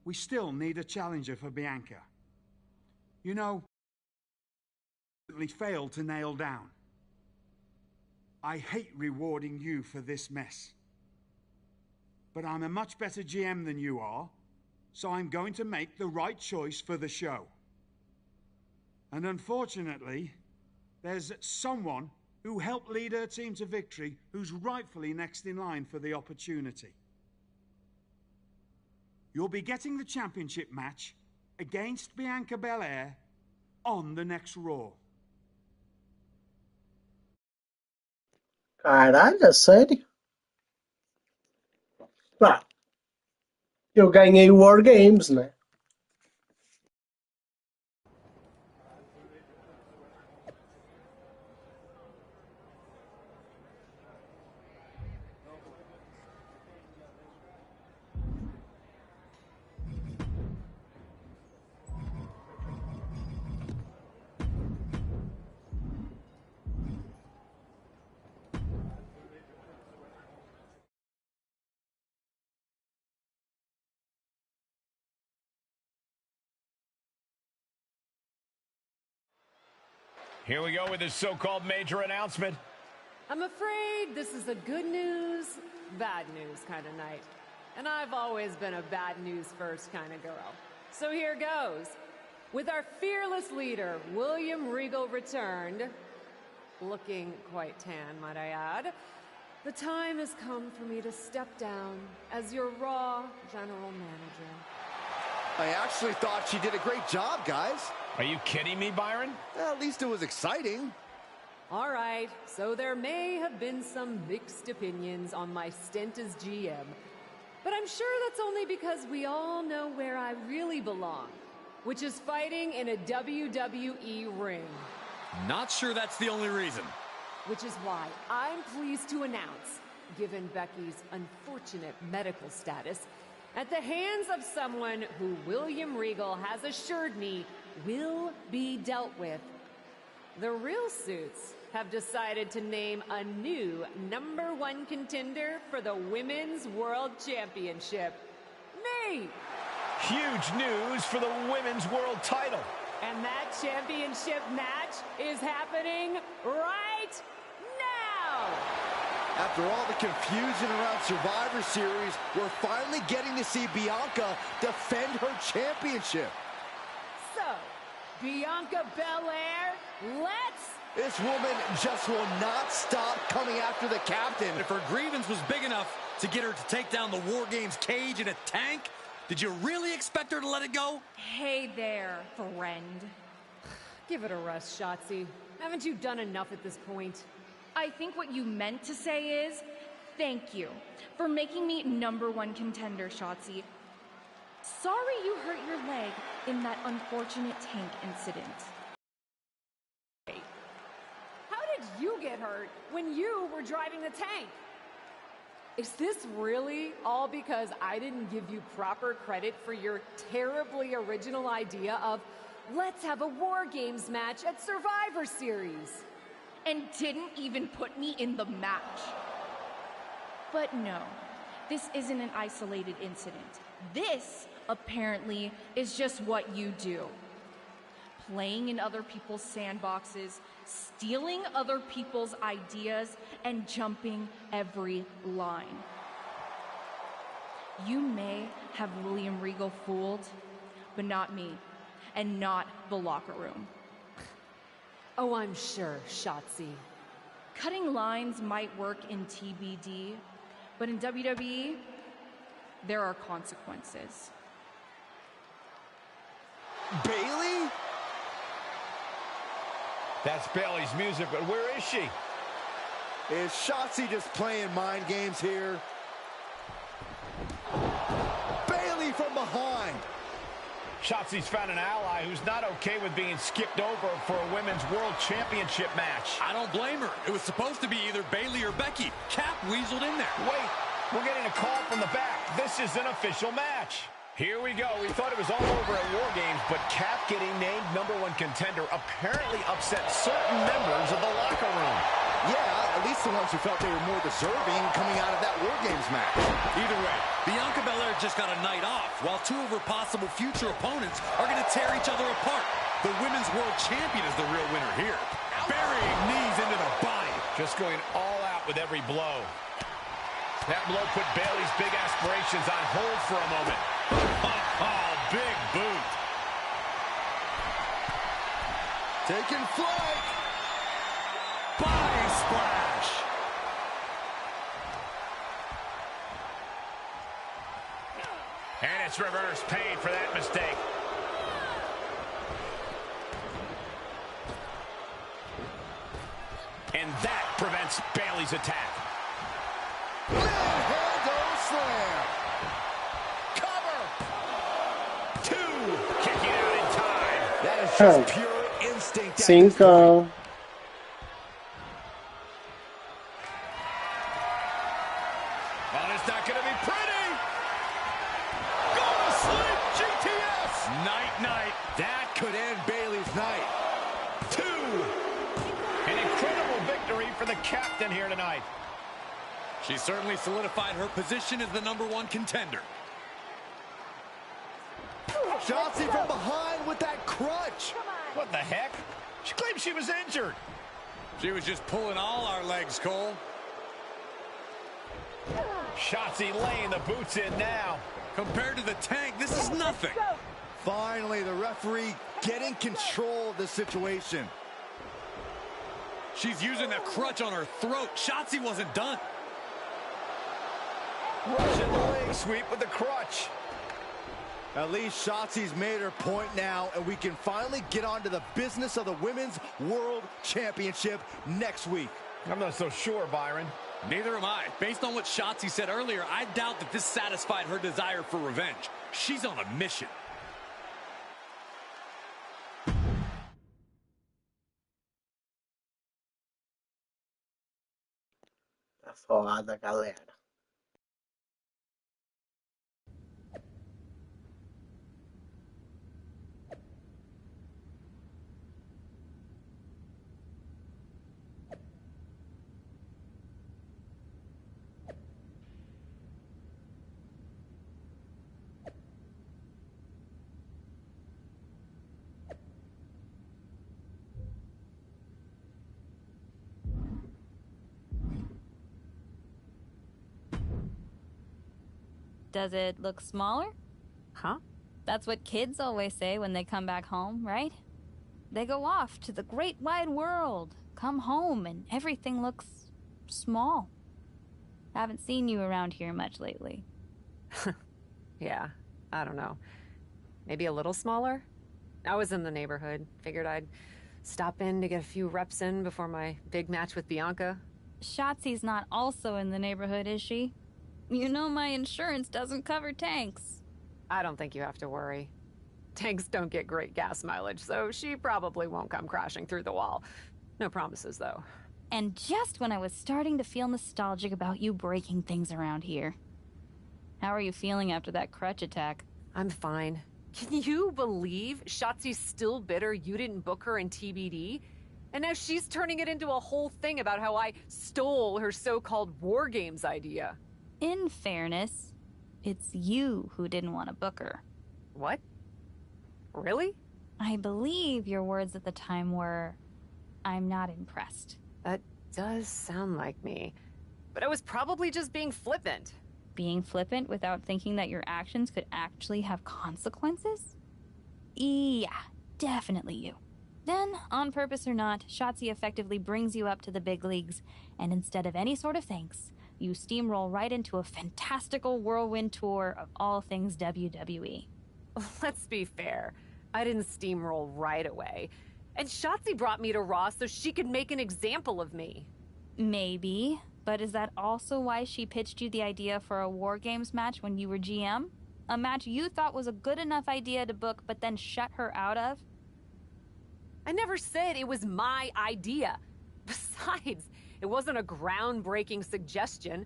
we still need a challenger for Bianca. You know, failed to nail down. I hate rewarding you for this mess. But I'm a much better GM than you are, so I'm going to make the right choice for the show. And unfortunately, there's someone who helped lead her team to victory who's rightfully next in line for the opportunity. You'll be getting the championship match against Bianca Belair on the next Raw. Caralho, sério? Pá, eu ganhei o War Games, né? Here we go with this so-called major announcement. I'm afraid this is a good news, bad news kind of night. And I've always been a bad news first kind of girl. So here goes. With our fearless leader, William Regal returned, looking quite tan, might I add, the time has come for me to step down as your Raw General Manager. I actually thought she did a great job, guys. Are you kidding me, Byron? At least it was exciting. All right, so there may have been some mixed opinions on my stint as GM, but I'm sure that's only because we all know where I really belong, which is fighting in a WWE ring. Not sure that's the only reason. Which is why I'm pleased to announce, given Becky's unfortunate medical status, at the hands of someone who William Regal has assured me will be dealt with, the Real Suits have decided to name a new #1 contender for the Women's World Championship. Me! Huge news for the Women's World title. And that championship match is happening right now! After all the confusion around Survivor Series, we're finally getting to see Bianca defend her championship. So, Bianca Belair, let's... This woman just will not stop coming after the captain. If her grievance was big enough to get her to take down the War Games cage in a tank, did you really expect her to let it go? Hey there, friend. Give it a rest, Shotzi. Haven't you done enough at this point? I think what you meant to say is, thank you for making me #1 contender, Shotzi. Sorry you hurt your leg in that unfortunate tank incident. How did you get hurt when you were driving the tank? Is this really all because I didn't give you proper credit for your terribly original idea of, let's have a War Games match at Survivor Series? And didn't even put me in the match. But no, this isn't an isolated incident. This, apparently, is just what you do. playing in other people's sandboxes, stealing other people's ideas, and jumping every line. You may have William Regal fooled, but not me, and not the locker room. Oh, I'm sure, Shotzi. Cutting lines might work in TBD, but in WWE, there are consequences. Bailey? That's Bailey's music, but where is she? Is Shotzi just playing mind games here? Bailey from behind. Shotzi's found an ally who's not okay with being skipped over for a women's world championship match. I don't blame her. It was supposed to be either Bailey or Becky. Cap weaseled in there. Wait, we're getting a call from the back. This is an official match. Here we go. We thought it was all over at War Games, but Cap getting named #1 contender apparently upset certain members of the locker room. Yeah, at least the ones who felt they were more deserving coming out of that War Games match. Either way, Bianca Belair just got a night off, while two of her possible future opponents are going to tear each other apart. The Women's World Champion is the real winner here. Burying knees into the body. Just going all out with every blow. That blow put Bailey's big aspirations on hold for a moment. Oh, big boot. Taking flight. Body splash. And it's reverse pain for that mistake. And that prevents Bailey's attack. Handle slam. Cover. 2. Kicking out in time. That is just pure instinct. 5. Well, it's not going to be pretty. Go to sleep, GTS. Night-night. That could end Bailey's night. 2. An incredible victory for the captain here tonight. She certainly solidified her position as the #1 contender. Shotzi from behind with that crutch. What the heck? She claimed she was injured. She was just pulling all our legs, Cole. Shotzi laying the boots in now. Compared to the Tank, this is nothing. Finally, the referee getting control of the situation. She's using the crutch on her throat. Shotzi wasn't done. Russian leg sweep with the crutch. At least Shotzi's made her point now, and we can finally get on to the business of the Women's World Championship next week. I'm not so sure, Byron. Neither am I. Based on what Shotzi said earlier, I doubt that this satisfied her desire for revenge. She's on a mission. Tá foda, galera. Does it look smaller? Huh? That's what kids always say when they come back home, right? They go off to the great wide world, come home, and everything looks small. Haven't seen you around here much lately. Yeah, I don't know. Maybe a little smaller? I was in the neighborhood. Figured I'd stop in to get a few reps in before my big match with Bianca. Shotzi's not also in the neighborhood, is she? You know my insurance doesn't cover tanks. I don't think you have to worry. Tanks don't get great gas mileage, so she probably won't come crashing through the wall. No promises, though. And just when I was starting to feel nostalgic about you breaking things around here. How are you feeling after that crutch attack? I'm fine. Can you believe Shotzi's still bitter you didn't book her in TBD? And now she's turning it into a whole thing about how I stole her so-called War Games idea. In fairness, it's you who didn't want to book her. What? Really? I believe your words at the time were, "I'm not impressed." That does sound like me. But I was probably just being flippant. Being flippant without thinking that your actions could actually have consequences? Yeah, definitely you. Then, on purpose or not, Shotzi effectively brings you up to the big leagues, and instead of any sort of thanks, you steamroll right into a fantastical whirlwind tour of all things WWE. Let's be fair. I didn't steamroll right away. And Shotzi brought me to Raw so she could make an example of me. Maybe, but is that also why she pitched you the idea for a War Games match when you were GM? A match you thought was a good enough idea to book, but then shut her out of? I never said it was my idea. Besides, it wasn't a groundbreaking suggestion,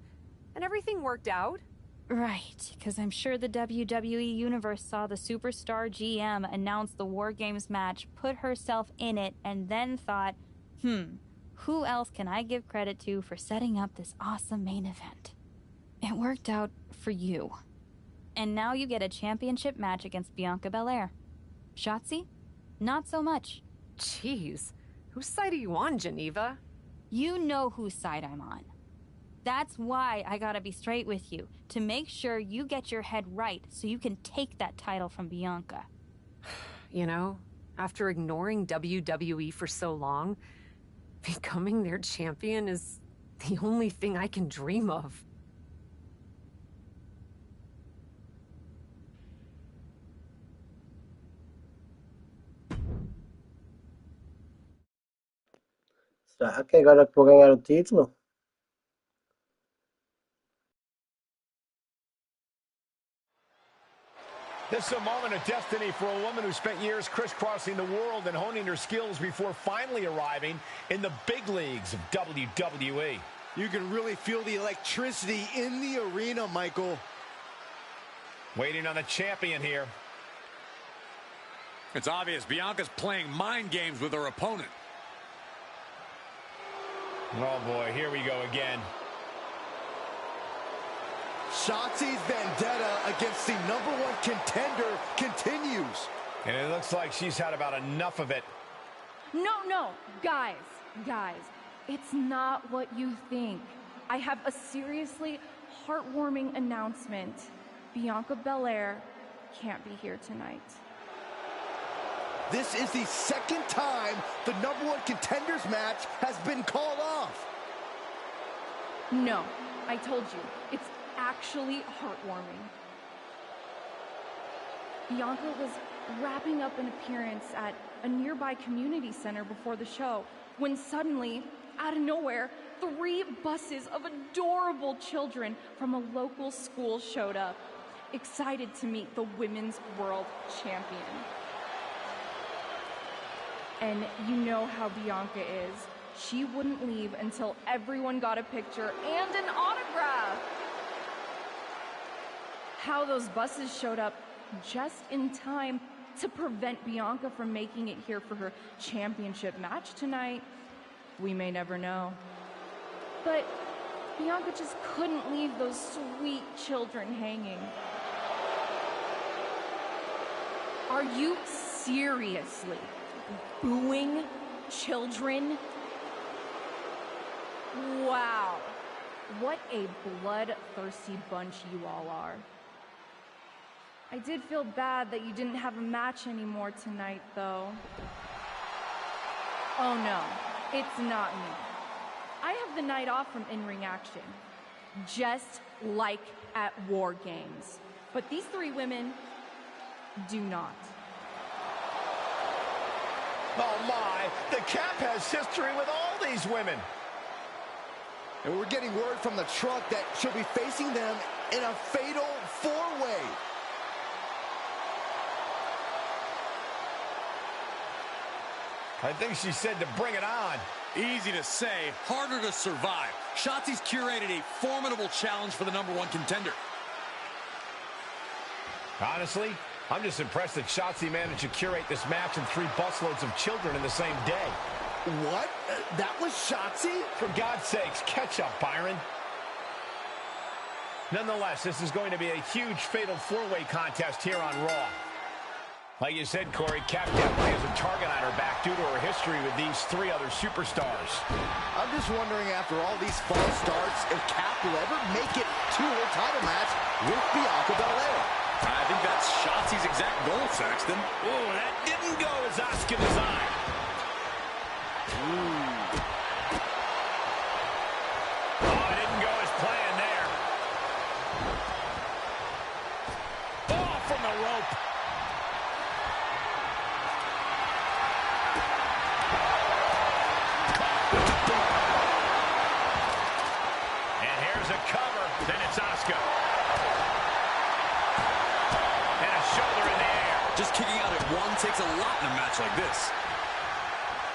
and everything worked out. Right, because I'm sure the WWE Universe saw the superstar GM announce the War Games match, put herself in it, and then thought, who else can I give credit to for setting up this awesome main event? It worked out for you. And now you get a championship match against Bianca Belair. Shotzi? Not so much. Jeez, whose side are you on, Geneva? You know whose side I'm on. That's why I gotta be straight with you, to make sure you get your head right so you can take that title from Bianca. You know, after ignoring WWE for so long, becoming their champion is the only thing I can dream of. Será que agora que vou ganhar o título? This is a moment of destiny for a woman who spent years crisscrossing the world and honing her skills before finally arriving in the big leagues of WWE. You can really feel the electricity in the arena, Michael. Waiting on the champion here. It's obvious Bianca's playing mind games with her opponent. Oh boy, here we go again. Shotzi's vendetta against the #1 contender continues. And it looks like she's had about enough of it. No, guys, it's not what you think. I have a seriously heartwarming announcement. Bianca Belair can't be here tonight. This is the second time the #1 contenders match has been called off. No, I told you, it's actually heartwarming. Bianca was wrapping up an appearance at a nearby community center before the show when suddenly, out of nowhere, 3 buses of adorable children from a local school showed up, excited to meet the Women's World Champion. And you know how Bianca is. She wouldn't leave until everyone got a picture and an autograph. How those buses showed up just in time to prevent Bianca from making it here for her championship match tonight, we may never know. But Bianca just couldn't leave those sweet children hanging. Are you seriously booing children? Wow, what a bloodthirsty bunch you all are. I did feel bad that you didn't have a match anymore tonight, though. Oh no, it's not me. I have the night off from in-ring action, just like at War Games. But these 3 women do not. Oh my, the Cap has history with all these women. And we're getting word from the truck that she'll be facing them in a fatal 4-way. I think she said to bring it on. Easy to say, harder to survive. Shotzi's curated a formidable challenge for the #1 contender. Honestly, I'm just impressed that Shotzi managed to curate this match and 3 busloads of children in the same day. What? That was Shotzi? For God's sakes, catch up, Byron. Nonetheless, this is going to be a huge fatal 4-way contest here on Raw. Like you said, Corey, Cap definitely has a target on her back due to her history with these 3 other superstars. I'm just wondering, after all these false starts, if Cap will ever make it to her title match with Bianca Belair. I think that's Shotzi's exact goal, Saxton. Ooh, that didn't go as Asuka designed. Ooh. Oh, it didn't go as planned there. Oh, from the rope. And here's a cover. Then it's Asuka. And a shoulder in the air. Just kicking out at one takes a lot in a match like this.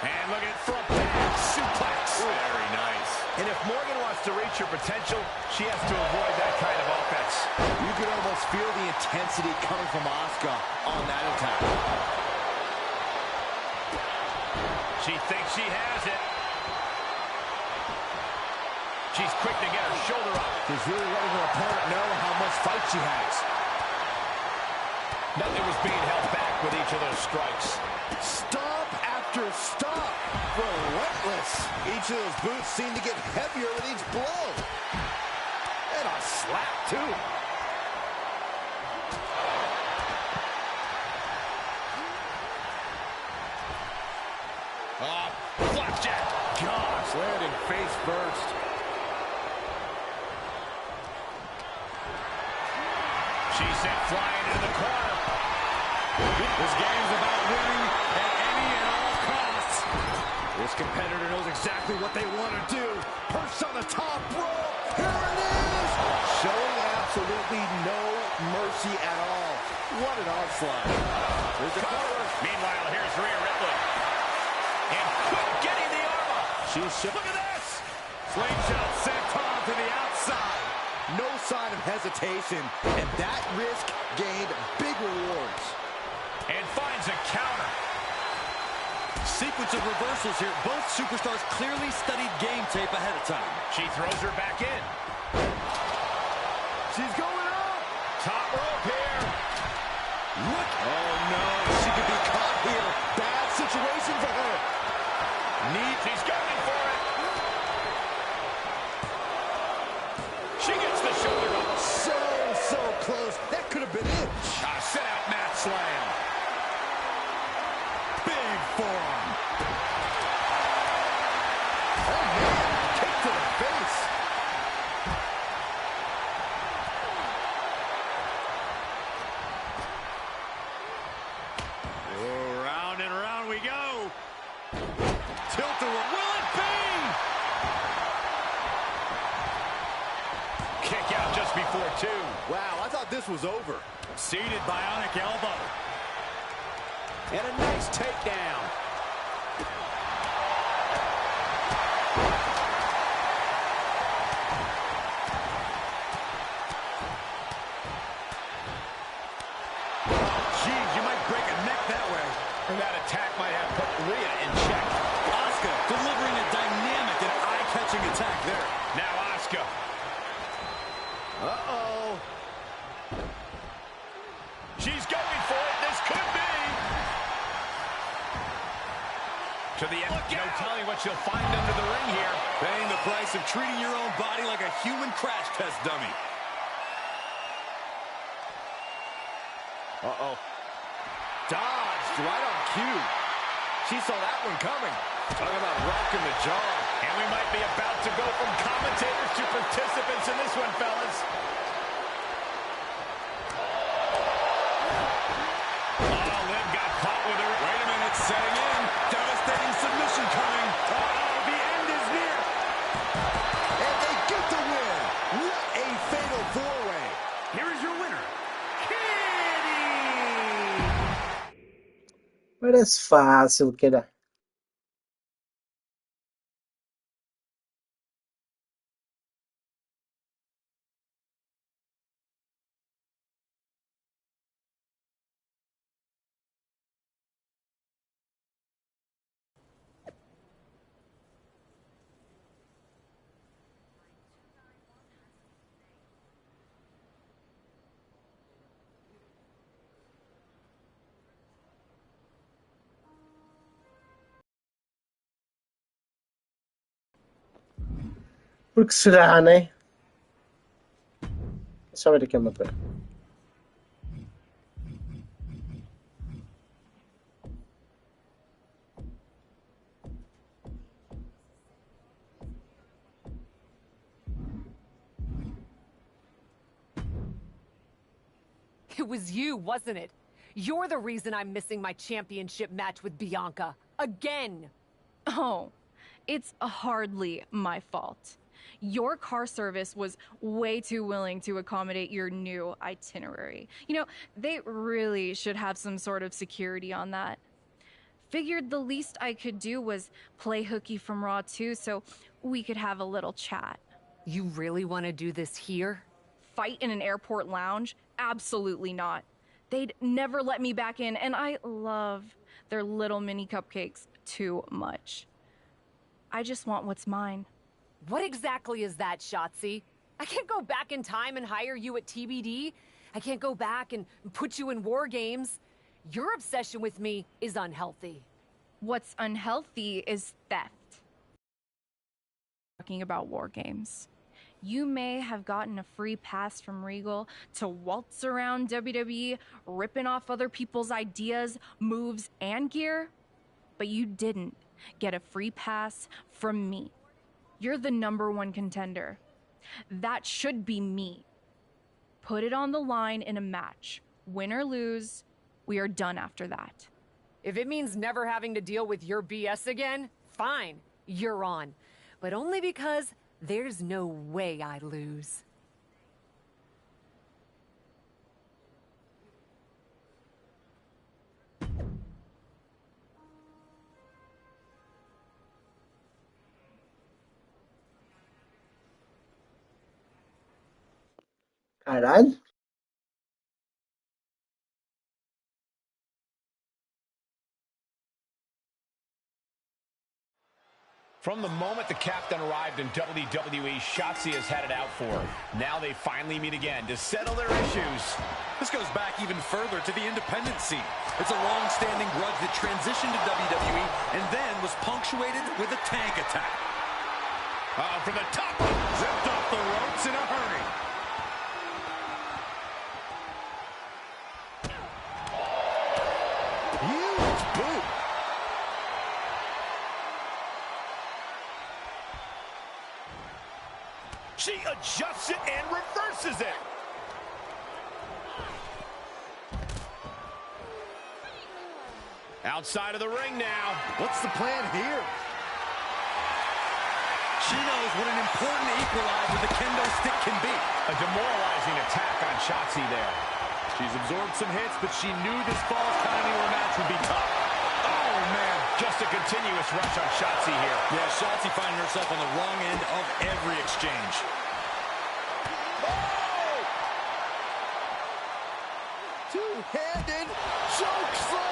And look at front back suplex. Very nice. And if Morgan wants to reach her potential, she has to avoid that kind of offense. You could almost feel the intensity coming from Asuka on that attack. She thinks she has it. She's quick to get her shoulder up. She's really letting her opponent know how much fight she has. Nothing was being held back with each of those strikes. Stomp after stomp. Relentless. Each of those boots seem to get heavier with each blow. And a slap, too. Flapjack. Gosh, landing face first. She sent flying into the corner. This game's about winning at any and all costs. This competitor knows exactly what they want to do. Perched on the top rope. Here it is. Showing absolutely no mercy at all. What an onslaught. There's the cover. Meanwhile, here's Rhea Ripley. And quick getting the arm up. Look at this. Slingshot sent on to the outside. No sign of hesitation. And that risk gained big rewards. And finds a counter. Sequence of reversals here. Both superstars clearly studied game tape ahead of time. She throws her back in. She's going up. Top rope here. Look. Oh, no. She could be caught here. Bad situation for her. Neat. She's going for it. She gets the shoulder up. So close. That could have been it. Set out mat slam. Big forearm. Oh, man. Kick to the face. Oh, round and round we go. Tilt-a-whirl. Will it be? Kick out just before 2. Wow, I thought this was over. Seated bionic elbow. And a nice takedown. Geez, you might break a neck that way. And that attack might have put Rhea in check. Asuka delivering a dynamic and eye-catching attack there. Now Asuka. Uh-oh. She's going for it. This could be. To the end. No telling what she'll find under the ring here. Paying the price of treating your own body like a human crash test dummy. Uh-oh. Dodged right on cue. She saw that one coming. Talking about rocking the jaw. And we might be about to go from commentators to participants in this one, fellas. Oh, Liv got caught with her. Wait a minute, setting in. Devastating submission coming. Oh, the end is near. And they get the win. What a fatal four-way. Here is your winner, Parece fácil, cara. Porque será, né? É só ver aqui uma coisa. It was you, wasn't it? You're the reason I'm missing my championship match with Bianca. Again! Oh, it's hardly my fault. Your car service was way too willing to accommodate your new itinerary. You know, they really should have some sort of security on that. Figured the least I could do was play hooky from Raw 2 so we could have a little chat. You really want to do this here? Fight in an airport lounge? Absolutely not. They'd never let me back in, and I love their little mini cupcakes too much. I just want what's mine. What exactly is that, Shotzi? I can't go back in time and hire you at TBD. I can't go back and put you in war games. Your obsession with me is unhealthy. What's unhealthy is theft. Talking about war games. You may have gotten a free pass from Regal to waltz around WWE, ripping off other people's ideas, moves, and gear, but you didn't get a free pass from me. You're the #1 contender. That should be me. Put it on the line in a match. Win or lose, we are done after that. If it means never having to deal with your BS again, fine, you're on. But only because there's no way I lose. Caralho. From the moment the captain arrived in WWE, Shotzi has had it out for her. Now they finally meet again to settle their issues. This goes back even further to the independent scene. It's a long-standing grudge that transitioned to WWE and then was punctuated with a tank attack. From the top, zipped off the ropes in a hurry. Huge boot. She adjusts it and reverses it. Outside of the ring now. What's the plan here? She knows what an important equalizer the kendo stick can be. A demoralizing attack on Shotzi there. She's absorbed some hits, but she knew this fall's time into her match would be tough. Oh, man. Just a continuous rush on Shotzi here. Yeah, Shotzi finding herself on the wrong end of every exchange. Oh! Two-handed choke slam!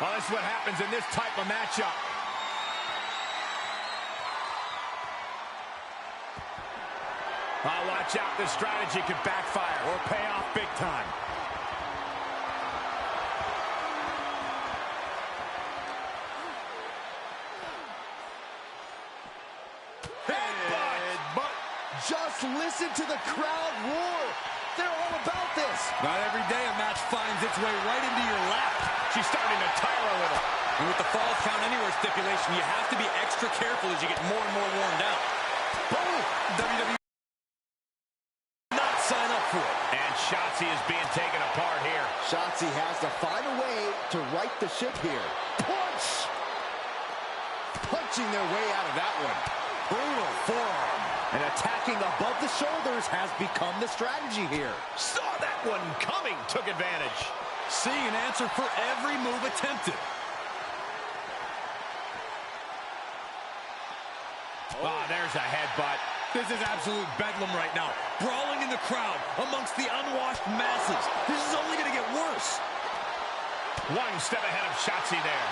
Well, this is what happens in this type of matchup. Watch out, this strategy could backfire or pay off big time. But just listen to the crowd roar. They're all about this. Not every day a match finds its way right into your lap. She's starting to tire a little. And with the Falls Count Anywhere stipulation, you have to be extra careful as you get more and more worn down. Boom! WWE not sign up for it. And Shotzi is being taken apart here. Shotzi has to find a way to right the ship here. Punch! Punching their way out of that one. Brutal forearm. And attacking above the shoulders has become the strategy here. Saw that one coming, took advantage. Seeing an answer for every move attempted. Oh, there's a headbutt. This is absolute bedlam right now. Brawling in the crowd amongst the unwashed masses. This is only going to get worse. One step ahead of Shotzi there.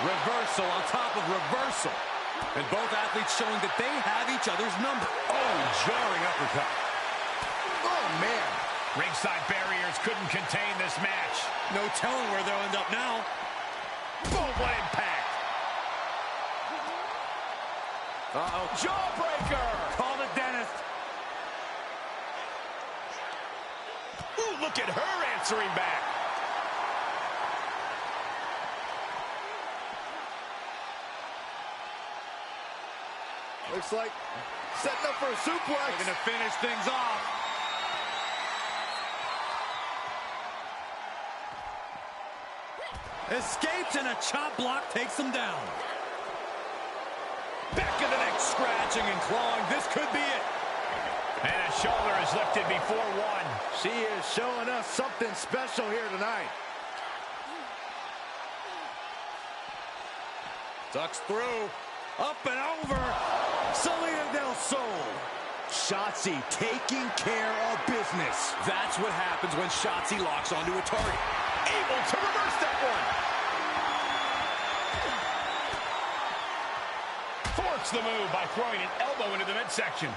Reversal on top of reversal. And both athletes showing that they have each other's number. Oh, jarring uppercut. Oh, man. Ringside barriers couldn't contain this match. No telling where they'll end up now. Boom, what impact. Uh-oh. Jawbreaker. Call the dentist. Ooh, look at her answering back. Looks like setting up for a suplex. They're going to finish things off. Escapes and a chop block takes him down. Back of the neck, scratching and clawing. This could be it. And a shoulder is lifted before one. She is showing us something special here tonight. Ducks through. Up and over. Selena Del Sol. Shotzi taking care of business. That's what happens when Shotzi locks onto a target. Able to reverse that one. Thwarts the move by throwing an elbow into the midsection.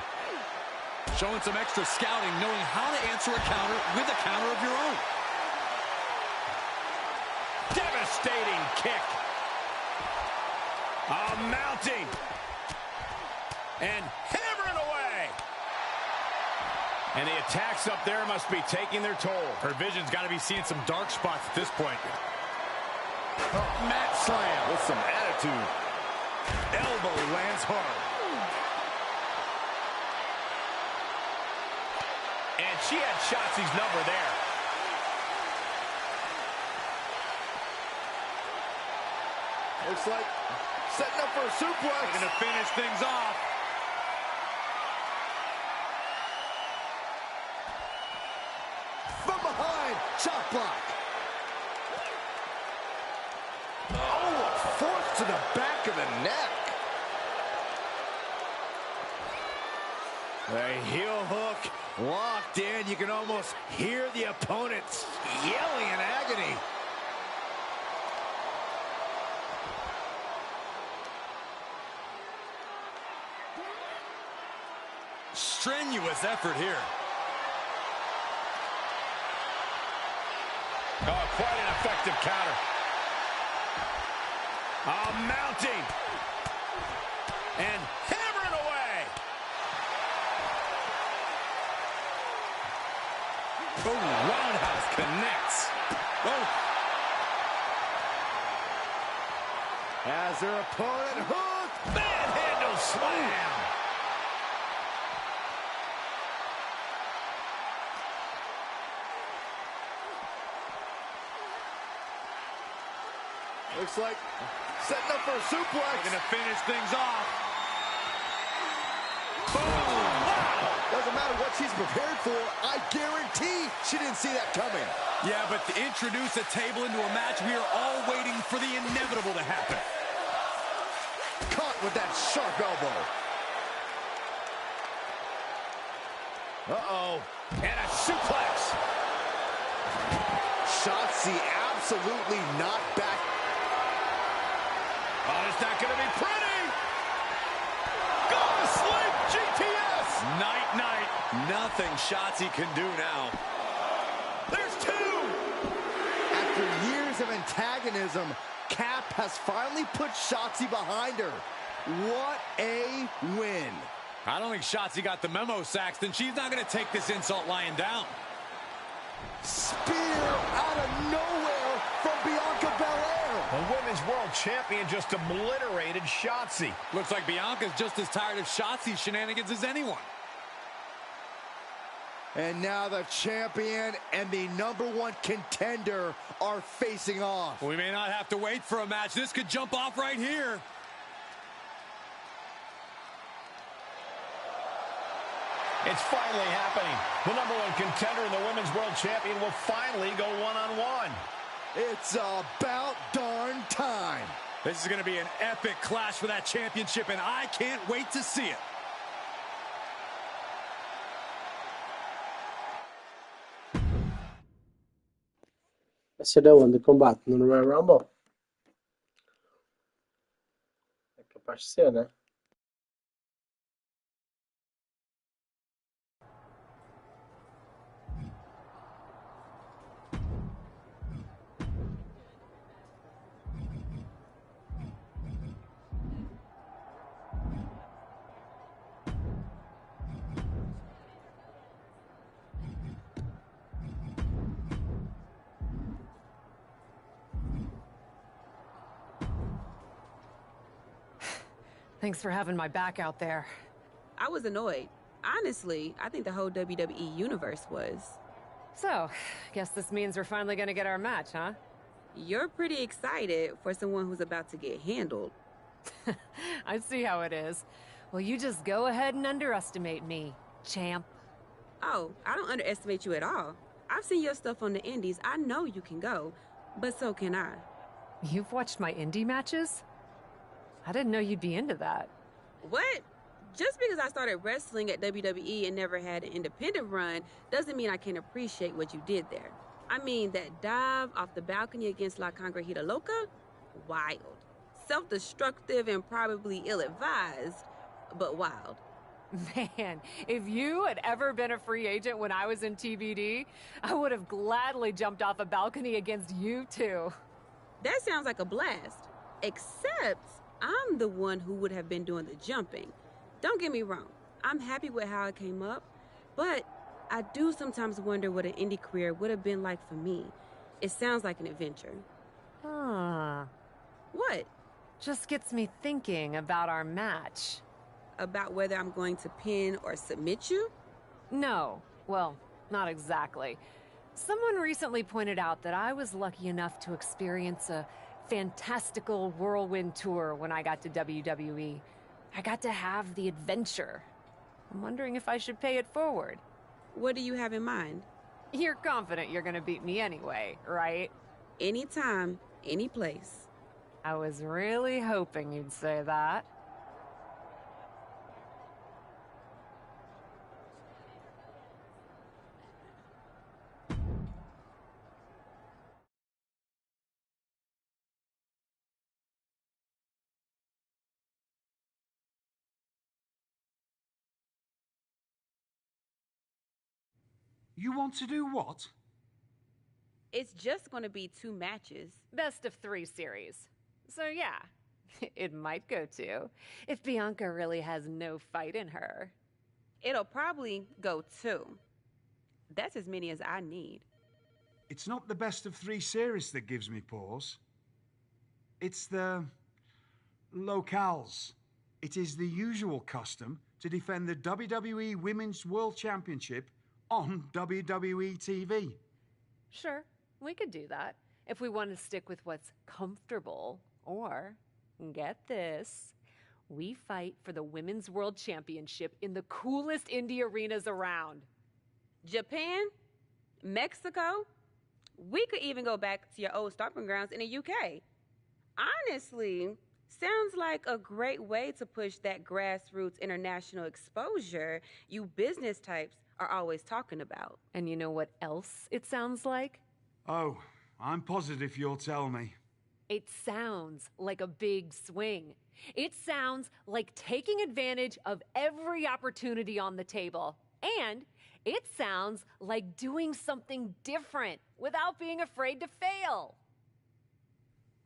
Showing some extra scouting, knowing how to answer a counter with a counter of your own. Devastating kick. Mounting. And hammering away. And the attacks up there must be taking their toll. Her vision's got to be seeing some dark spots at this point. Mat slam with some attitude. Elbow lands hard. And she had Shotzi's number there. Looks like setting up for a suplex. They're going to finish things off. From behind, chop block. Oh, a force to the back of the neck. A heel hook locked in. You can almost hear the opponents yelling in agony. Strenuous effort here. Oh, quite an effective counter. Mounting. And hammering away. Oh, roundhouse connects. Oh. As her opponent hooked. Manhandle slam. Looks like setting up for a suplex. They're going to finish things off. Boom! Wow! Doesn't matter what she's prepared for. I guarantee she didn't see that coming. Yeah, but to introduce a table into a match, we are all waiting for the inevitable to happen. Caught with that sharp elbow. Uh-oh. And a suplex. Shotzi absolutely not back. Oh, it's not going to be pretty. Go to sleep, GTS. Night, night. Nothing Shotzi can do now. There's two. After years of antagonism, Cap has finally put Shotzi behind her. What a win. I don't think Shotzi got the memo, Saxton. She's not going to take this insult lying down. Spear out of nowhere from Bianca Belair. The Women's World Champion just obliterated Shotzi. Looks like Bianca's just as tired of Shotzi's shenanigans as anyone. And now the champion and the #1 contender are facing off. We may not have to wait for a match. This could jump off right here. It's finally happening. The #1 contender and the Women's World Champion will finally go one-on-one. It's about darn time. This is going to be an epic clash for that championship, and I can't wait to see it. Esse é onde combate no Royal Rumble? É capaz de ser, né? Thanks for having my back out there. I was annoyed. Honestly, I think the whole WWE universe was. So, guess this means we're finally gonna get our match, huh? You're pretty excited for someone who's about to get handled. I see how it is. Well, you just go ahead and underestimate me, champ. Oh, I don't underestimate you at all. I've seen your stuff on the indies. I know you can go, but so can I. You've watched my indie matches? I didn't know you'd be into that. What? Just because I started wrestling at WWE and never had an independent run doesn't mean I can't appreciate what you did there. I mean, that dive off the balcony against La Congrejita Loca? Wild. Self-destructive and probably ill-advised, but wild. Man, if you had ever been a free agent when I was in TBD, I would have gladly jumped off a balcony against you too. That sounds like a blast. Except I'm the one who would have been doing the jumping. Don't get me wrong, I'm happy with how it came up, but I do sometimes wonder what an indie career would have been like for me. It sounds like an adventure. Huh. What? Just gets me thinking about our match. About whether I'm going to pin or submit you? No. Well, not exactly. Someone recently pointed out that I was lucky enough to experience a fantastical whirlwind tour when I got to WWE. I got to have the adventure. I'm wondering if I should pay it forward. What do you have in mind? You're confident you're gonna beat me anyway, right? Anytime, any place. I was really hoping you'd say that. You want to do what? It's just going to be 2 matches. Best of 3 series. So yeah, it might go to, if Bianca really has no fight in her. It'll probably go 2. That's as many as I need. It's not the best of 3 series that gives me pause. It's the locales. It is the usual custom to defend the WWE Women's World Championship on WWE TV. Sure, we could do that if we want to stick with what's comfortable. Or, get this, we fight for the Women's World Championship in the coolest indie arenas around. Japan? Mexico? We could even go back to your old stomping grounds in the UK. Honestly, sounds like a great way to push that grassroots international exposure you business types are always talking about. And you know what else it sounds like? Oh, I'm positive you'll tell me. It sounds like a big swing. It sounds like taking advantage of every opportunity on the table. And it sounds like doing something different without being afraid to fail.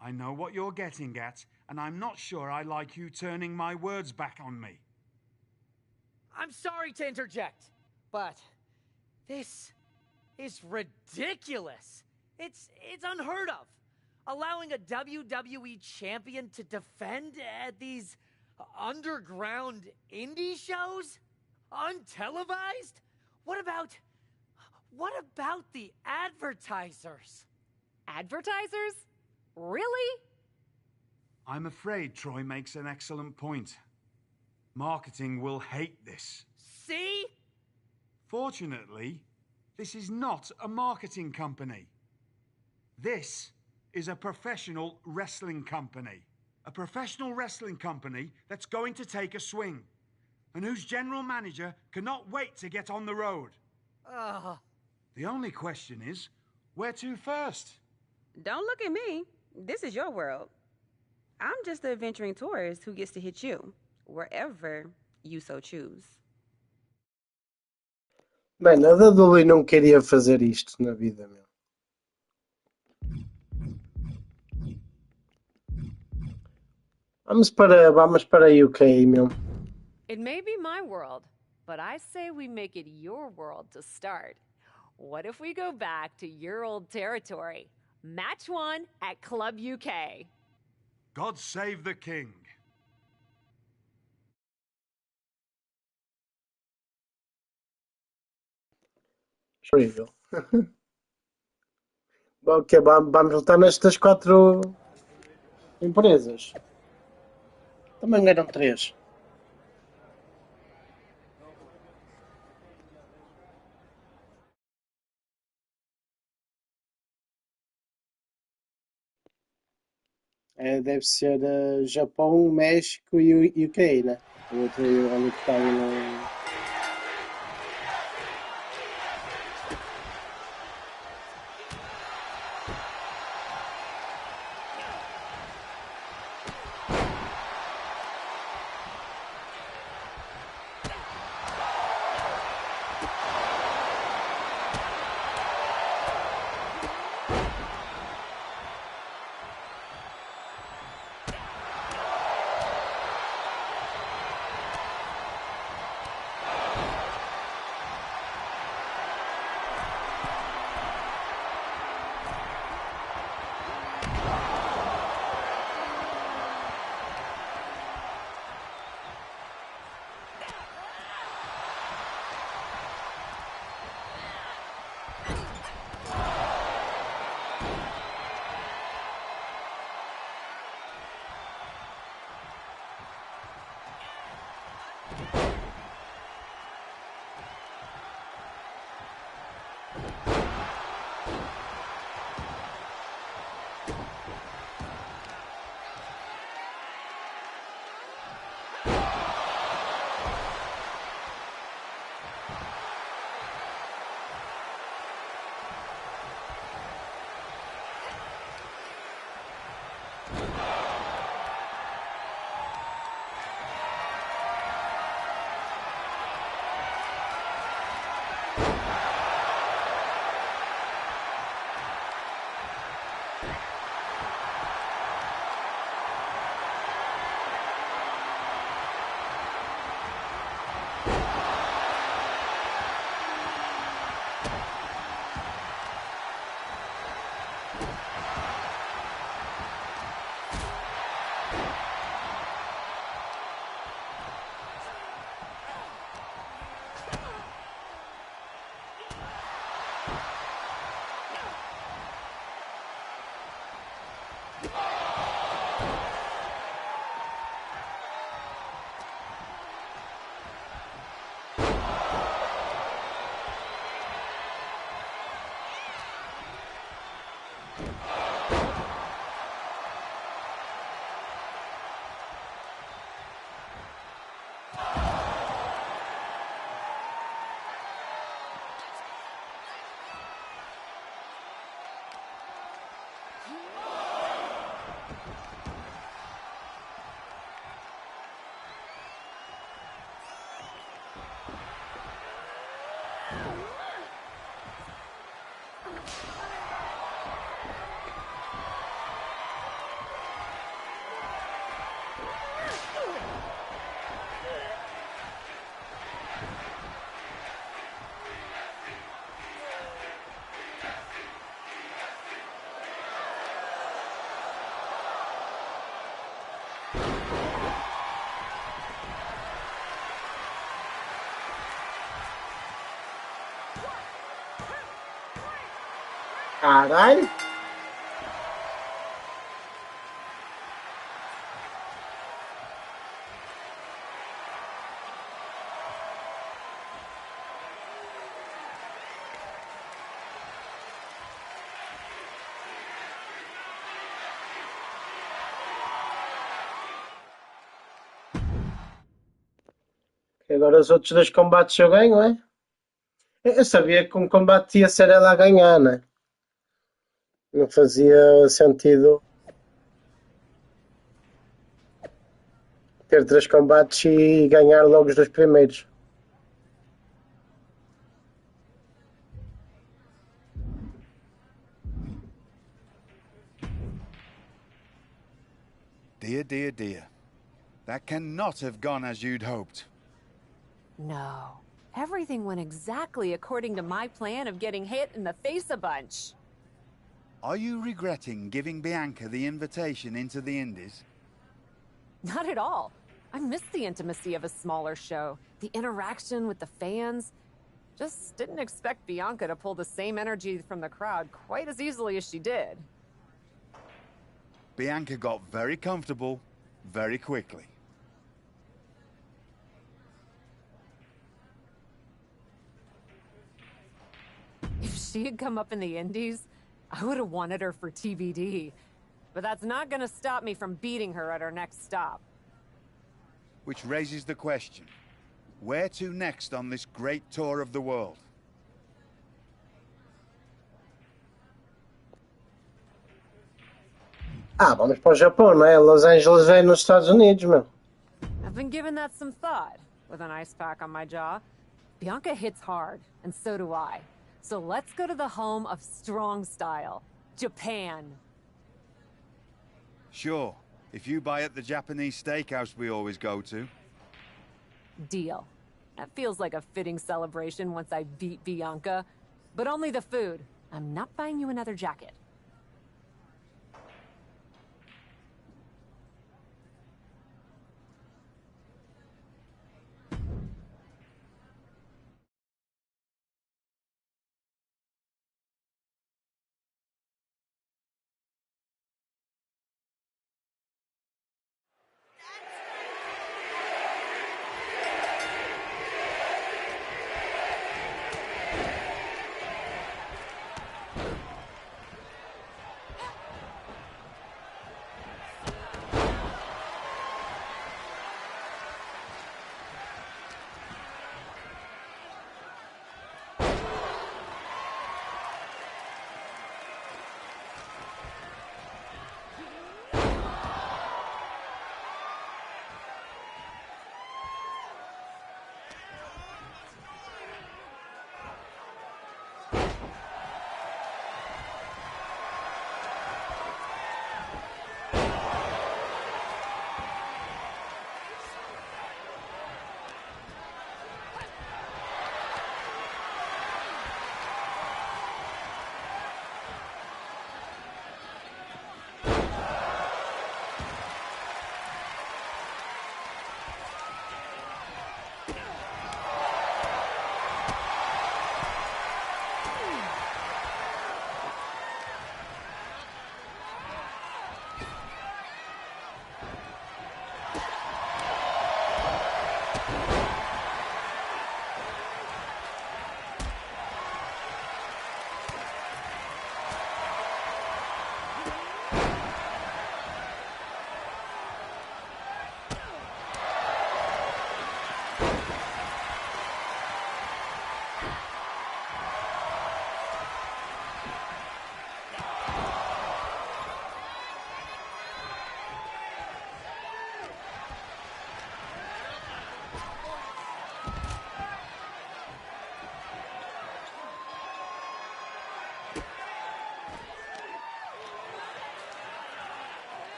I know what you're getting at, and I'm not sure I like you turning my words back on me. I'm sorry to interject, but this is ridiculous. It's unheard of. Allowing a WWE champion to defend at these underground indie shows? Untelevised? What about the advertisers? Advertisers? Really? I'm afraid Troy makes an excellent point. Marketing will hate this. See? Fortunately, this is not a marketing company. This is a professional wrestling company. A professional wrestling company that's going to take a swing, and whose general manager cannot wait to get on the road. The only question is, where to first? Don't look at me. This is your world. I'm just the adventuring tourist who gets to hit you, wherever you so choose. Mano, a WWE não queria fazer isto na vida, meu. Vamos para UK, meu. It may be my world, but I say we make it your world to start. What if we go back to your old territory? Match 1 at Club UK. God save the king. Horrível. Ok, vamos lutar nestas 4 empresas. Também eram 3. Deve ser Japão, México e UK, né? O outro ali que está aí no... Caralho! Agora os outros 2 combates eu ganho, é? Eu sabia que um combate ia ser ela a ganhar, né? Não fazia sentido ter 3 combates e ganhar logo os 2 primeiros. Dear, dear, dear. That cannot have gone as you'd hoped. No. Everything went exactly according to my plan of getting hit in the face a bunch. Are you regretting giving Bianca the invitation into the Indies? Not at all. I miss the intimacy of a smaller show, the interaction with the fans. Just didn't expect Bianca to pull the same energy from the crowd quite as easily as she did. Bianca got very comfortable very quickly. If she had come up in the Indies, I would have wanted her for TBD. But that's not gonna stop me from beating her at her next stop. Which raises the question, where to next on this great tour of the world? Ah, vamos para o Japão, não é? Los Angeles é nos Estados Unidos, meu. I've been giving that some thought, with an ice pack on my jaw. Bianca hits hard, and so do I. So let's go to the home of strong style, Japan. Sure, if you buy at the Japanese steakhouse we always go to. Deal. That feels like a fitting celebration once I beat Bianca. But only the food. I'm not buying you another jacket.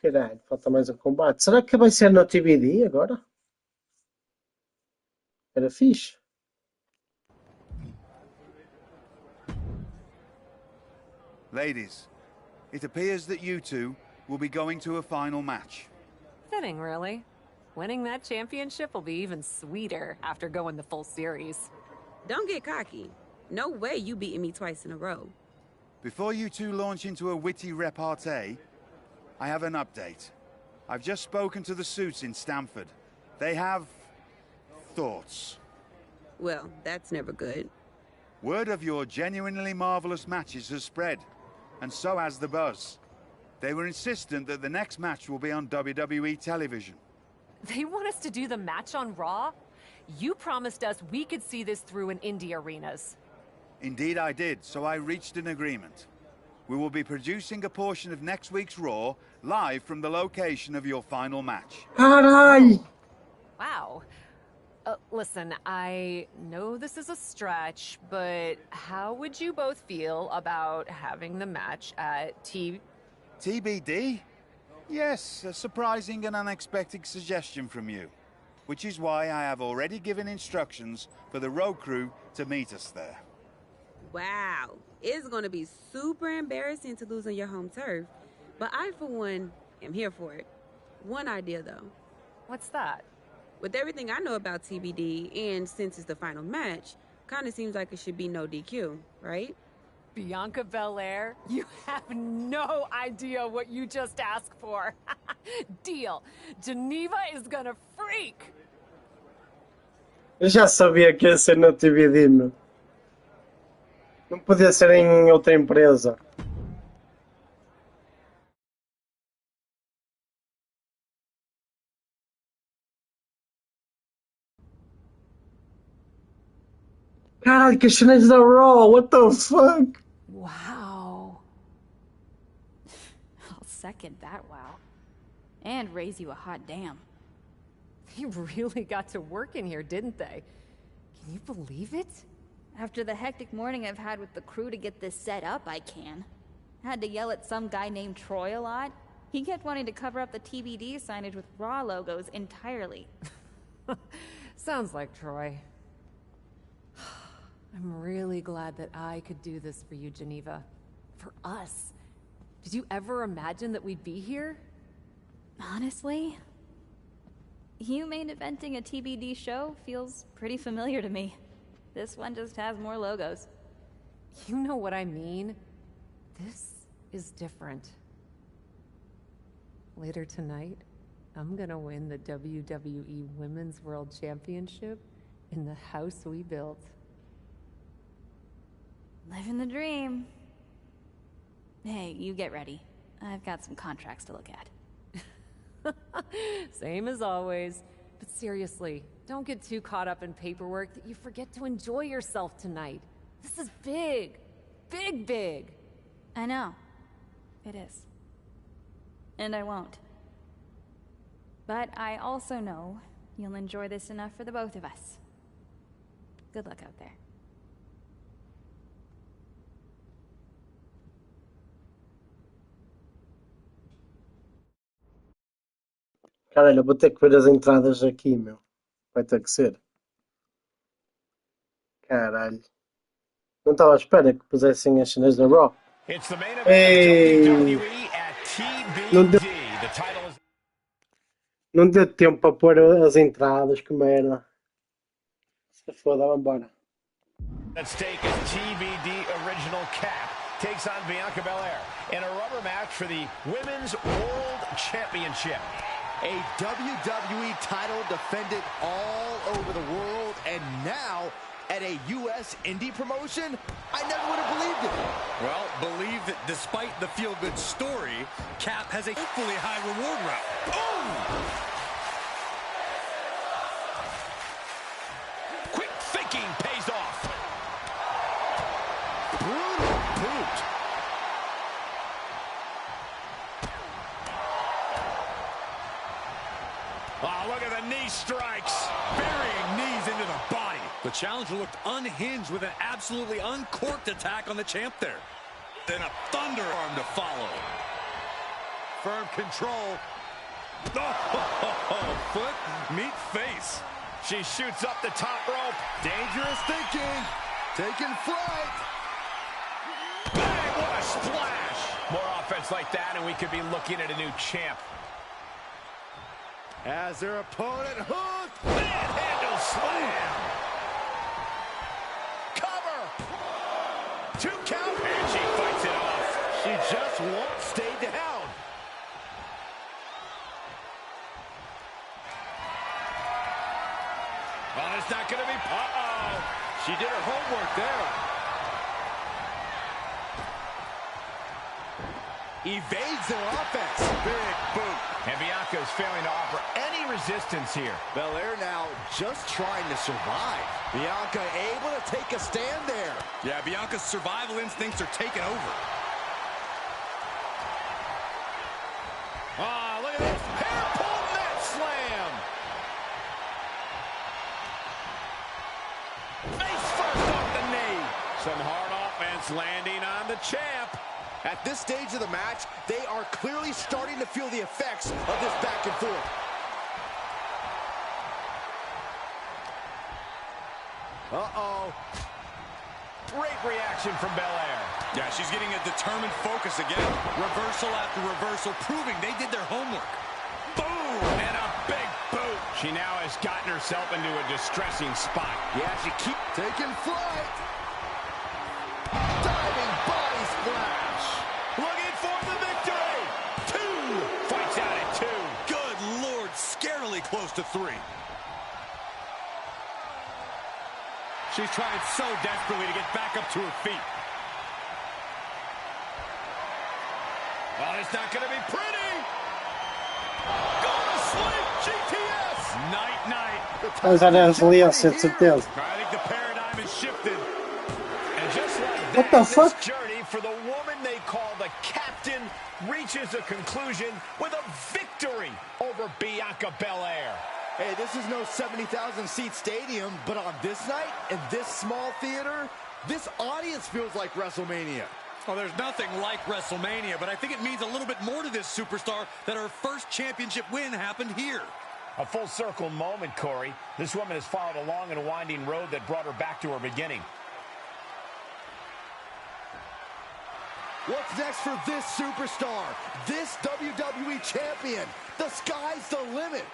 Caralho, falta mais um combate. Será que vai ser no TBD agora? Era fixe. Ladies, it appears that you two will be going to a final match. Fitting, really. Winning that championship will be even sweeter after going the full series. Don't get cocky. No way you beating me twice in a row. Before you two launch into a witty repartee, I have an update. I've just spoken to the suits in Stamford. They have thoughts. Well, that's never good. Word of your genuinely marvelous matches has spread, and so has the buzz. They were insistent that the next match will be on WWE television. They want us to do the match on Raw? You promised us we could see this through in indie arenas. Indeed I did, so I reached an agreement. We will be producing a portion of next week's Raw live from the location of your final match. Carai! Wow. Listen, I know this is a stretch, but how would you both feel about having the match at TBD? Yes, a surprising and unexpected suggestion from you. Which is why I have already given instructions for the road crew to meet us there. Wow. It's going to be super embarrassing to lose on your home turf. But I, for one, am here for it. One idea, though. What's that? With everything I know about TBD, and since it's the final match, kind of seems like it should be no DQ, right? Bianca Belair? You have no idea what you just asked for. Deal. Geneva is gonna freak. Eu já sabia que ia ser no TBD, meu. Não podia ser em outra empresa. Caralho, que cenas da Raw, what the fuck? Wow. I'll second that wow. And raise you a hot damn. They really got to work in here, didn't they? Can you believe it? After the hectic morning I've had with the crew to get this set up, I can. Had to yell at some guy named Troy a lot. He kept wanting to cover up the TBD signage with Raw logos entirely. Sounds like Troy. I'm really glad that I could do this for you, Geneva. For us. Did you ever imagine that we'd be here? Honestly, you main eventing a TBD show feels pretty familiar to me. This one just has more logos. You know what I mean? This is different. Later tonight, I'm gonna win the WWE Women's World Championship in the house we built. Living the dream. Hey, you get ready. I've got some contracts to look at. Same as always. But seriously, don't get too caught up in paperwork that you forget to enjoy yourself tonight. This is big. Big, big. I know. It is. And I won't. But I also know you'll enjoy this enough for the both of us. Good luck out there. Caralho, eu vou ter que ver as entradas aqui, meu. Vai ter que ser. Caralho. Não estava à espera que pusessem as cenas da Raw. Ei! Não deu tempo para pôr as entradas, que merda. Se foda, vamos embora. At stake is TBD Original Cap takes on Bianca Belair in a rubber match for the Women's World Championship. A WWE title defended all over the world, and now at a U.S. indie promotion? I never would have believed it. Well, believe that despite the feel-good story, Cap has a equally high reward route. Oh! Quick thinking pays off. Brutal boot. Oh, look at the knee strikes. Burying knees into the body. The challenger looked unhinged with an absolutely uncorked attack on the champ there. Then a thunder arm to follow. firm control. Oh, foot meet face. She shoots up the top rope. Dangerous thinking. Taking flight. Bang, what a splash. More offense like that, and we could be looking at a new champ. As their opponent hooked. Manhandle slam. Cover. 2 count, and she fights it off. She just won't stay down. Well, it's not going to be... Uh-oh. She did her homework there. Evades their offense. Big boot. And Bianca is failing to offer any resistance here. Belair now just trying to survive. Bianca able to take a stand there. Yeah, Bianca's survival instincts are taking over. Ah, look at this. Hair pull net slam. Face first off the knee. Some hard offense landing on the champ. At this stage of the match, they are clearly starting to feel the effects of this back and forth. Uh-oh. Great reaction from Belair. Yeah, she's getting a determined focus again. Reversal after reversal, proving they did their homework. Boom! And a big boot. She now has gotten herself into a distressing spot. Yeah, she keeps taking flight. Diving body splash. Looking for the victory. 2. Fights out at 2. Good Lord, scarily close to 3. She's trying so desperately to get back up to her feet. Well, it's not going to be pretty. Go to sleep, GTS. Night-night. Mas aliás, ali a certeza. I think the paradigm has shifted. And just like What the that, fuck? this journey for the woman they call the captain reaches a conclusion with a victory over Bianca Belair. Hey, this is no 70,000-seat stadium, but on this night, in this small theater, this audience feels like WrestleMania. Well, there's nothing like WrestleMania, but I think it means a little bit more to this superstar that her first championship win happened here. A full circle moment, Corey. This woman has followed along in a winding road that brought her back to her beginning. What's next for this superstar? This WWE champion? The sky's the limit.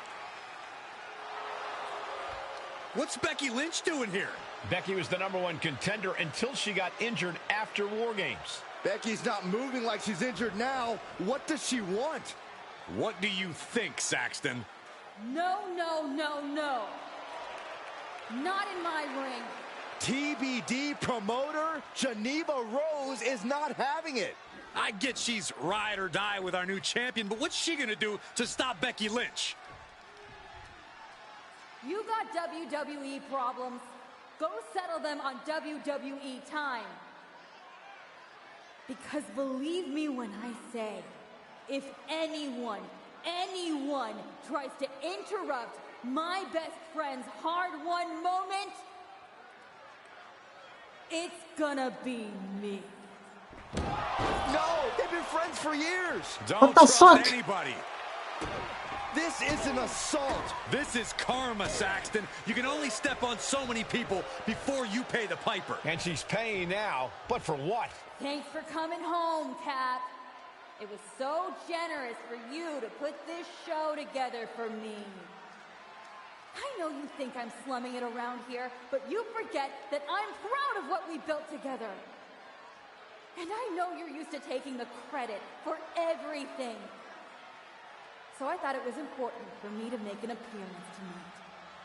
What's Becky Lynch doing here? Becky was the #1 contender until she got injured after War Games. Becky's not moving like she's injured now. What does she want? What do you think, Saxton? No, no, no, no. Not in my ring. TBD promoter Geneva Rose is not having it. I get she's ride or die with our new champion, but what's she gonna do to stop Becky Lynch? You got WWE problems. Go settle them on WWE time. Because believe me when I say, if anyone tries to interrupt my best friend's hard-won moment, it's gonna be me. No, they've been friends for years. Don't trust anybody. This is an assault. This is karma, Saxton. You can only step on so many people before you pay the piper. And she's paying now, but for what? Thanks for coming home, Cap. It was so generous for you to put this show together for me. I know you think I'm slumming it around here, but you forget that I'm proud of what we built together. And I know you're used to taking the credit for everything. So I thought it was important for me to make an appearance tonight,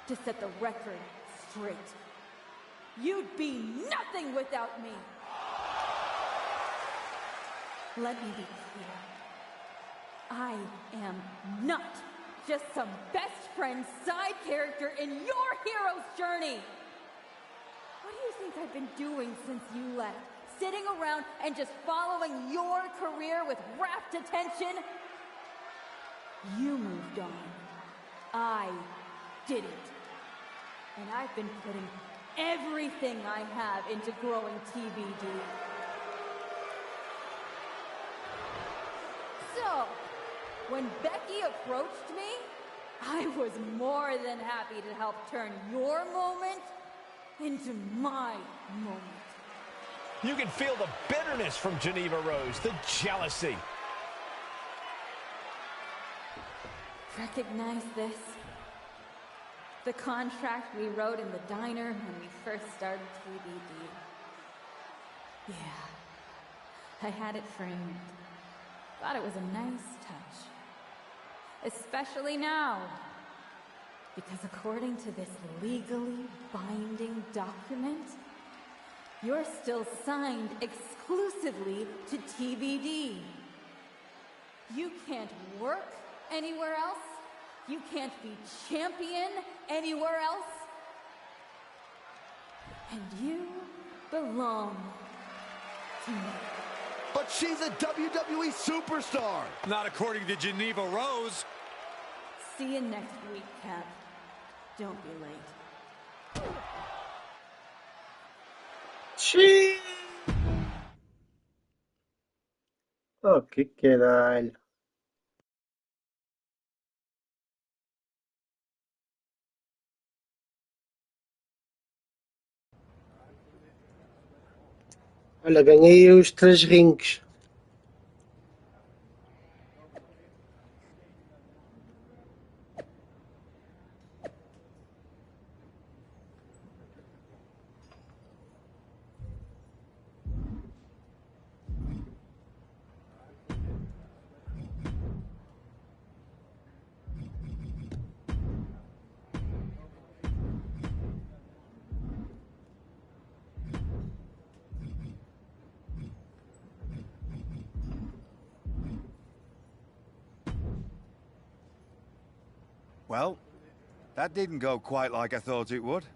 to set the record straight. You'd be nothing without me. Let me be clear. I am not just some best friend side character in your hero's journey. What do you think I've been doing since you left? Sitting around and just following your career with rapt attention? You moved on. I didn't. And I've been putting everything I have into growing TBD. So, When Becky approached me, I was more than happy to help turn your moment into my moment. You can feel the bitterness from Geneva Rose, the jealousy. Recognize this? The contract we wrote in the diner when we first started TBD. Yeah, I had it framed. Thought it was a nice touch. Especially now, because according to this legally binding document, you're still signed exclusively to TBD. You can't work anywhere else. You can't be champion anywhere else. And you belong to me. But she's a WWE superstar. Not according to Geneva Rose. See you next week, Cap. Don't be late. Xiii. Oh, que caralho. Olha, ganhei os 3 rings. Well, that didn't go quite like I thought it would.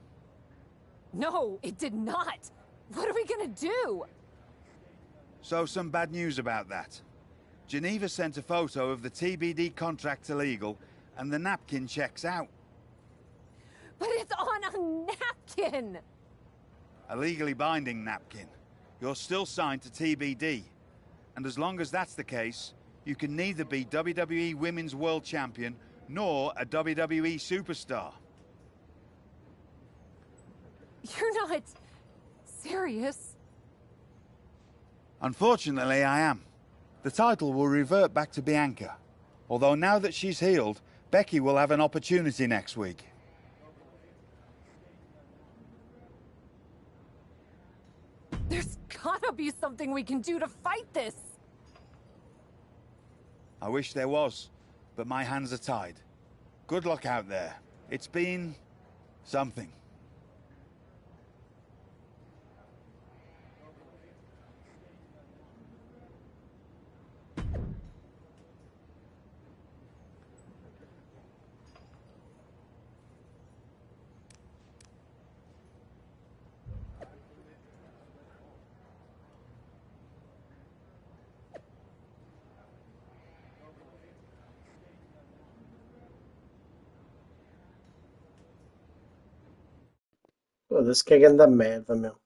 No, it did not. What are we gonna do? So some bad news about that. Geneva sent a photo of the TBD contract to legal, and the napkin checks out. But it's on a napkin! A legally binding napkin. You're still signed to TBD. And as long as that's the case, you can neither be WWE Women's World Champion nor a WWE superstar. You're not serious? Unfortunately, I am. The title will revert back to Bianca. Although now that she's healed, Becky will have an opportunity next week. There's gotta be something we can do to fight this! I wish there was, but my hands are tied. Good luck out there. It's been something. Foda-se, que é grande merda, meu.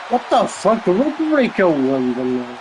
What the fuck? What break eu ando, man?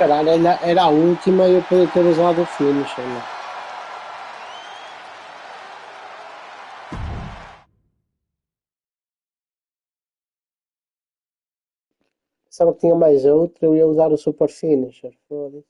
Caralho, era a última e eu podia ter usado o finisher, né? Pensava que tinha mais outra, eu ia usar o super finisher, foda-se.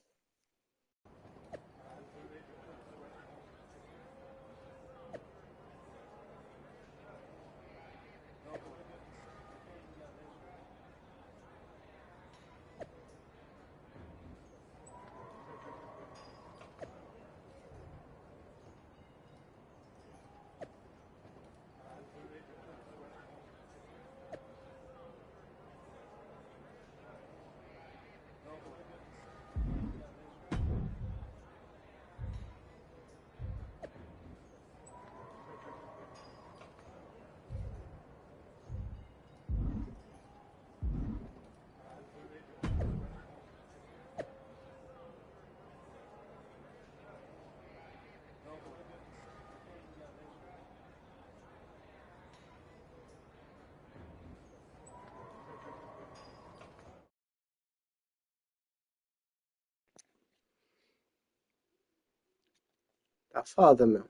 Tá foda, meu.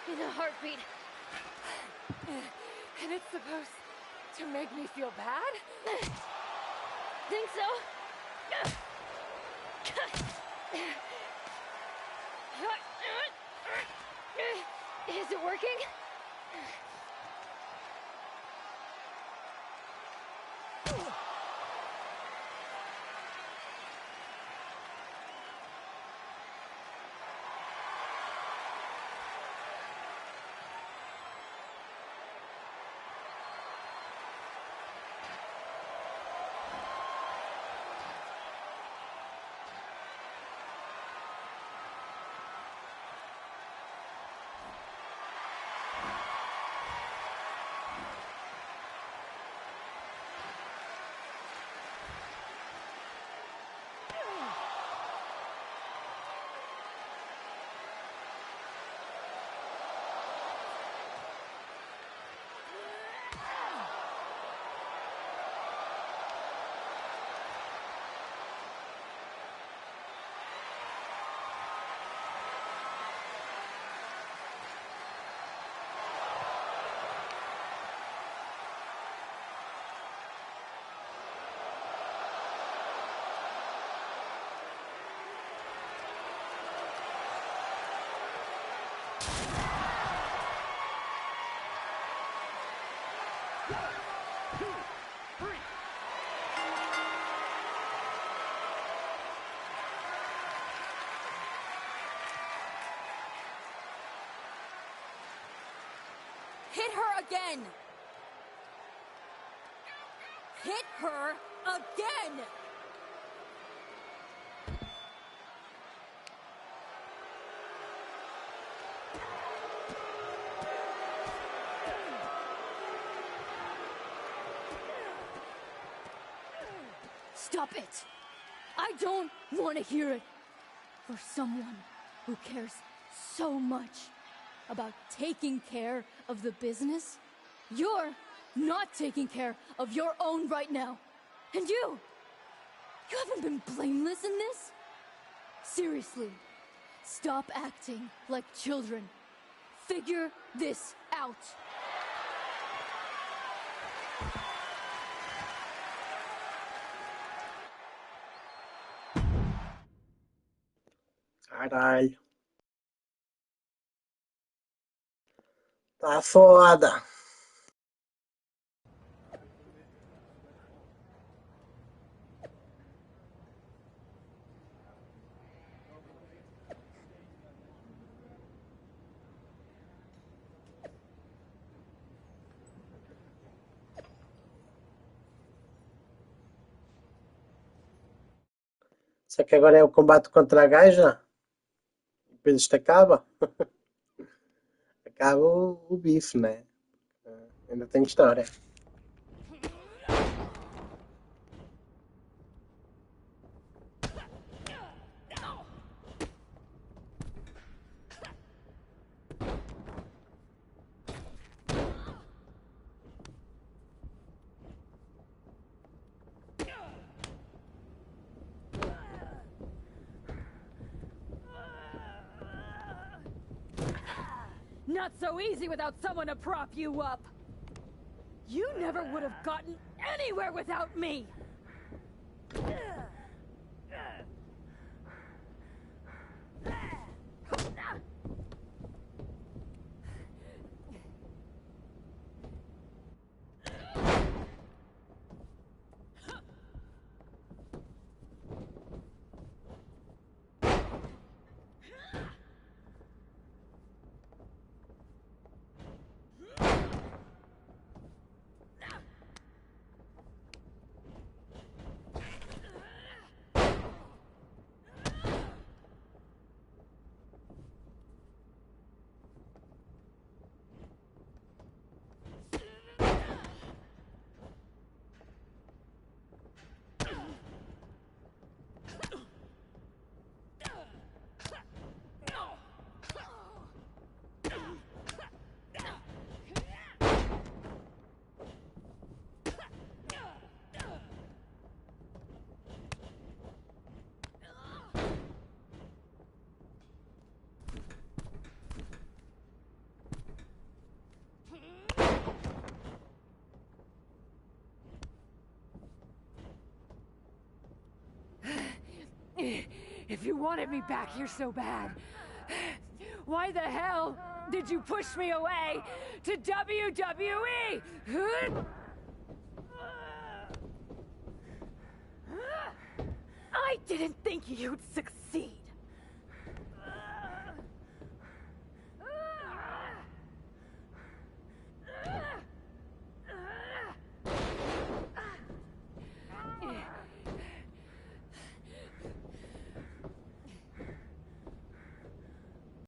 in a heartbeat. And it's supposed to make me feel bad? Think so? Is it working? Hit her again! Hit her again! Stop it! I don't want to hear it. For someone who cares so much about taking care of the business, you're not taking care of your own right now. And you haven't been blameless in this? Seriously, stop acting like children. Figure this out. Caralho. Tá foda. Será que agora é o combate contra a gaja? Depois isto acaba? Acaba o bife, né? Ainda tem história. Not so easy without someone to prop you up. You never would have gotten anywhere without me. If you wanted me back here so bad, why the hell did you push me away to WWE? I didn't think you'd succeed.